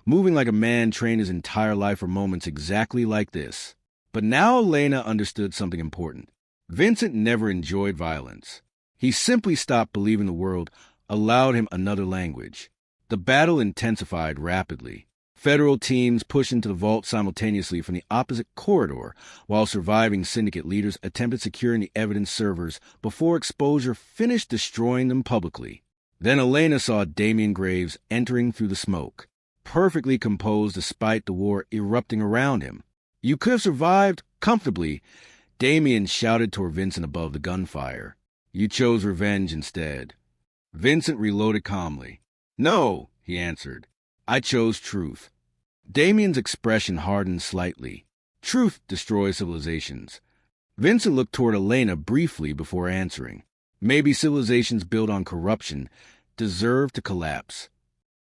moving like a man trained his entire life for moments exactly like this. But now Elena understood something important. Vincent never enjoyed violence. He simply stopped believing the world allowed him another language. The battle intensified rapidly. Federal teams pushed into the vault simultaneously from the opposite corridor, while surviving syndicate leaders attempted securing the evidence servers before exposure finished destroying them publicly. Then Elena saw Damian Graves entering through the smoke, perfectly composed despite the war erupting around him. You could have survived comfortably, Damian shouted toward Vincent above the gunfire. You chose revenge instead. Vincent reloaded calmly. "No," he answered. "I chose truth." Damien's expression hardened slightly. Truth destroys civilizations. Vincent looked toward Elena briefly before answering. Maybe civilizations built on corruption deserve to collapse.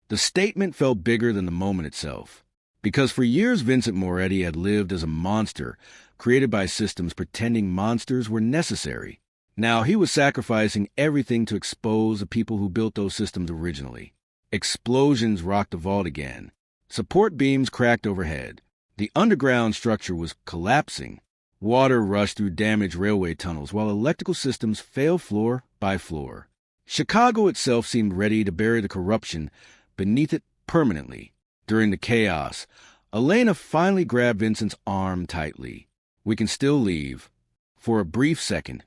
The statement felt bigger than the moment itself, because for years Vincent Moretti had lived as a monster created by systems pretending monsters were necessary. Now he was sacrificing everything to expose the people who built those systems originally. Explosions rocked the vault again. Support beams cracked overhead. The underground structure was collapsing. Water rushed through damaged railway tunnels while electrical systems failed floor by floor. Chicago itself seemed ready to bury the corruption beneath it permanently. During the chaos, Elena finally grabbed Vincent's arm tightly. "We can still leave." For a brief second,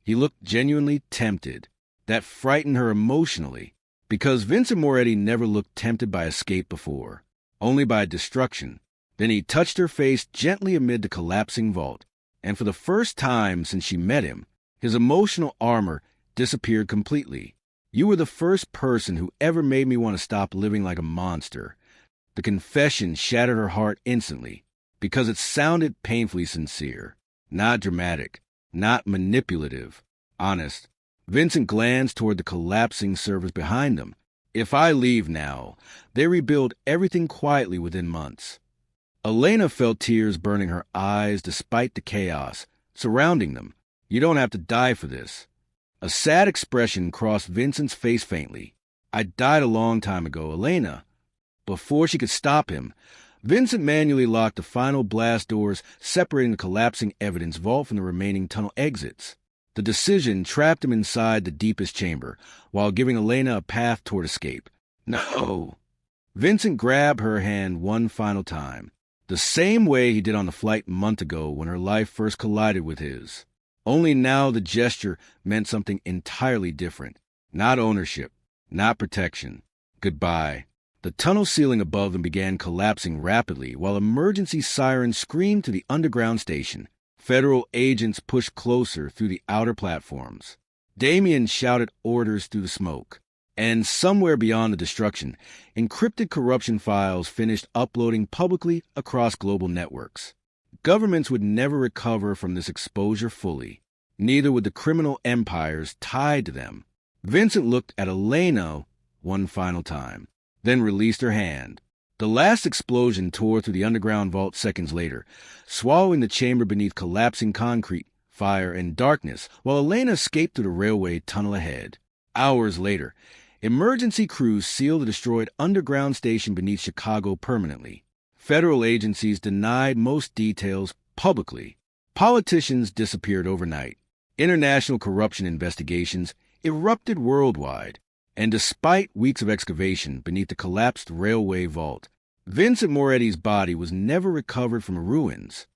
he looked genuinely tempted. That frightened her emotionally, because Vincent Moretti never looked tempted by escape before, only by destruction. Then he touched her face gently amid the collapsing vault, and for the first time since she met him, his emotional armor disappeared completely. "You were the first person who ever made me want to stop living like a monster." The confession shattered her heart instantly, because it sounded painfully sincere, not dramatic, not manipulative, honest. Vincent glanced toward the collapsing service behind them. "If I leave now, they rebuild everything quietly within months." Elena felt tears burning her eyes despite the chaos surrounding them. "You don't have to die for this." A sad expression crossed Vincent's face faintly. "I died a long time ago, Elena." Before she could stop him, Vincent manually locked the final blast doors separating the collapsing evidence vault from the remaining tunnel exits. The decision trapped him inside the deepest chamber, while giving Elena a path toward escape. "No!" Vincent grabbed her hand one final time, the same way he did on the flight a month ago when her life first collided with his. Only now the gesture meant something entirely different. Not ownership, not protection. Goodbye. The tunnel ceiling above them began collapsing rapidly while emergency sirens screamed to the underground station. Federal agents pushed closer through the outer platforms. Damien shouted orders through the smoke. And somewhere beyond the destruction, encrypted corruption files finished uploading publicly across global networks. Governments would never recover from this exposure fully. Neither would the criminal empires tied to them. Vincent looked at Elena one final time, then released her hand. The last explosion tore through the underground vault seconds later, swallowing the chamber beneath collapsing concrete, fire, and darkness, while Elena escaped through the railway tunnel ahead. Hours later, emergency crews sealed the destroyed underground station beneath Chicago permanently. Federal agencies denied most details publicly. Politicians disappeared overnight. International corruption investigations erupted worldwide. And despite weeks of excavation beneath the collapsed railway vault, Vincent Moretti's body was never recovered from ruins.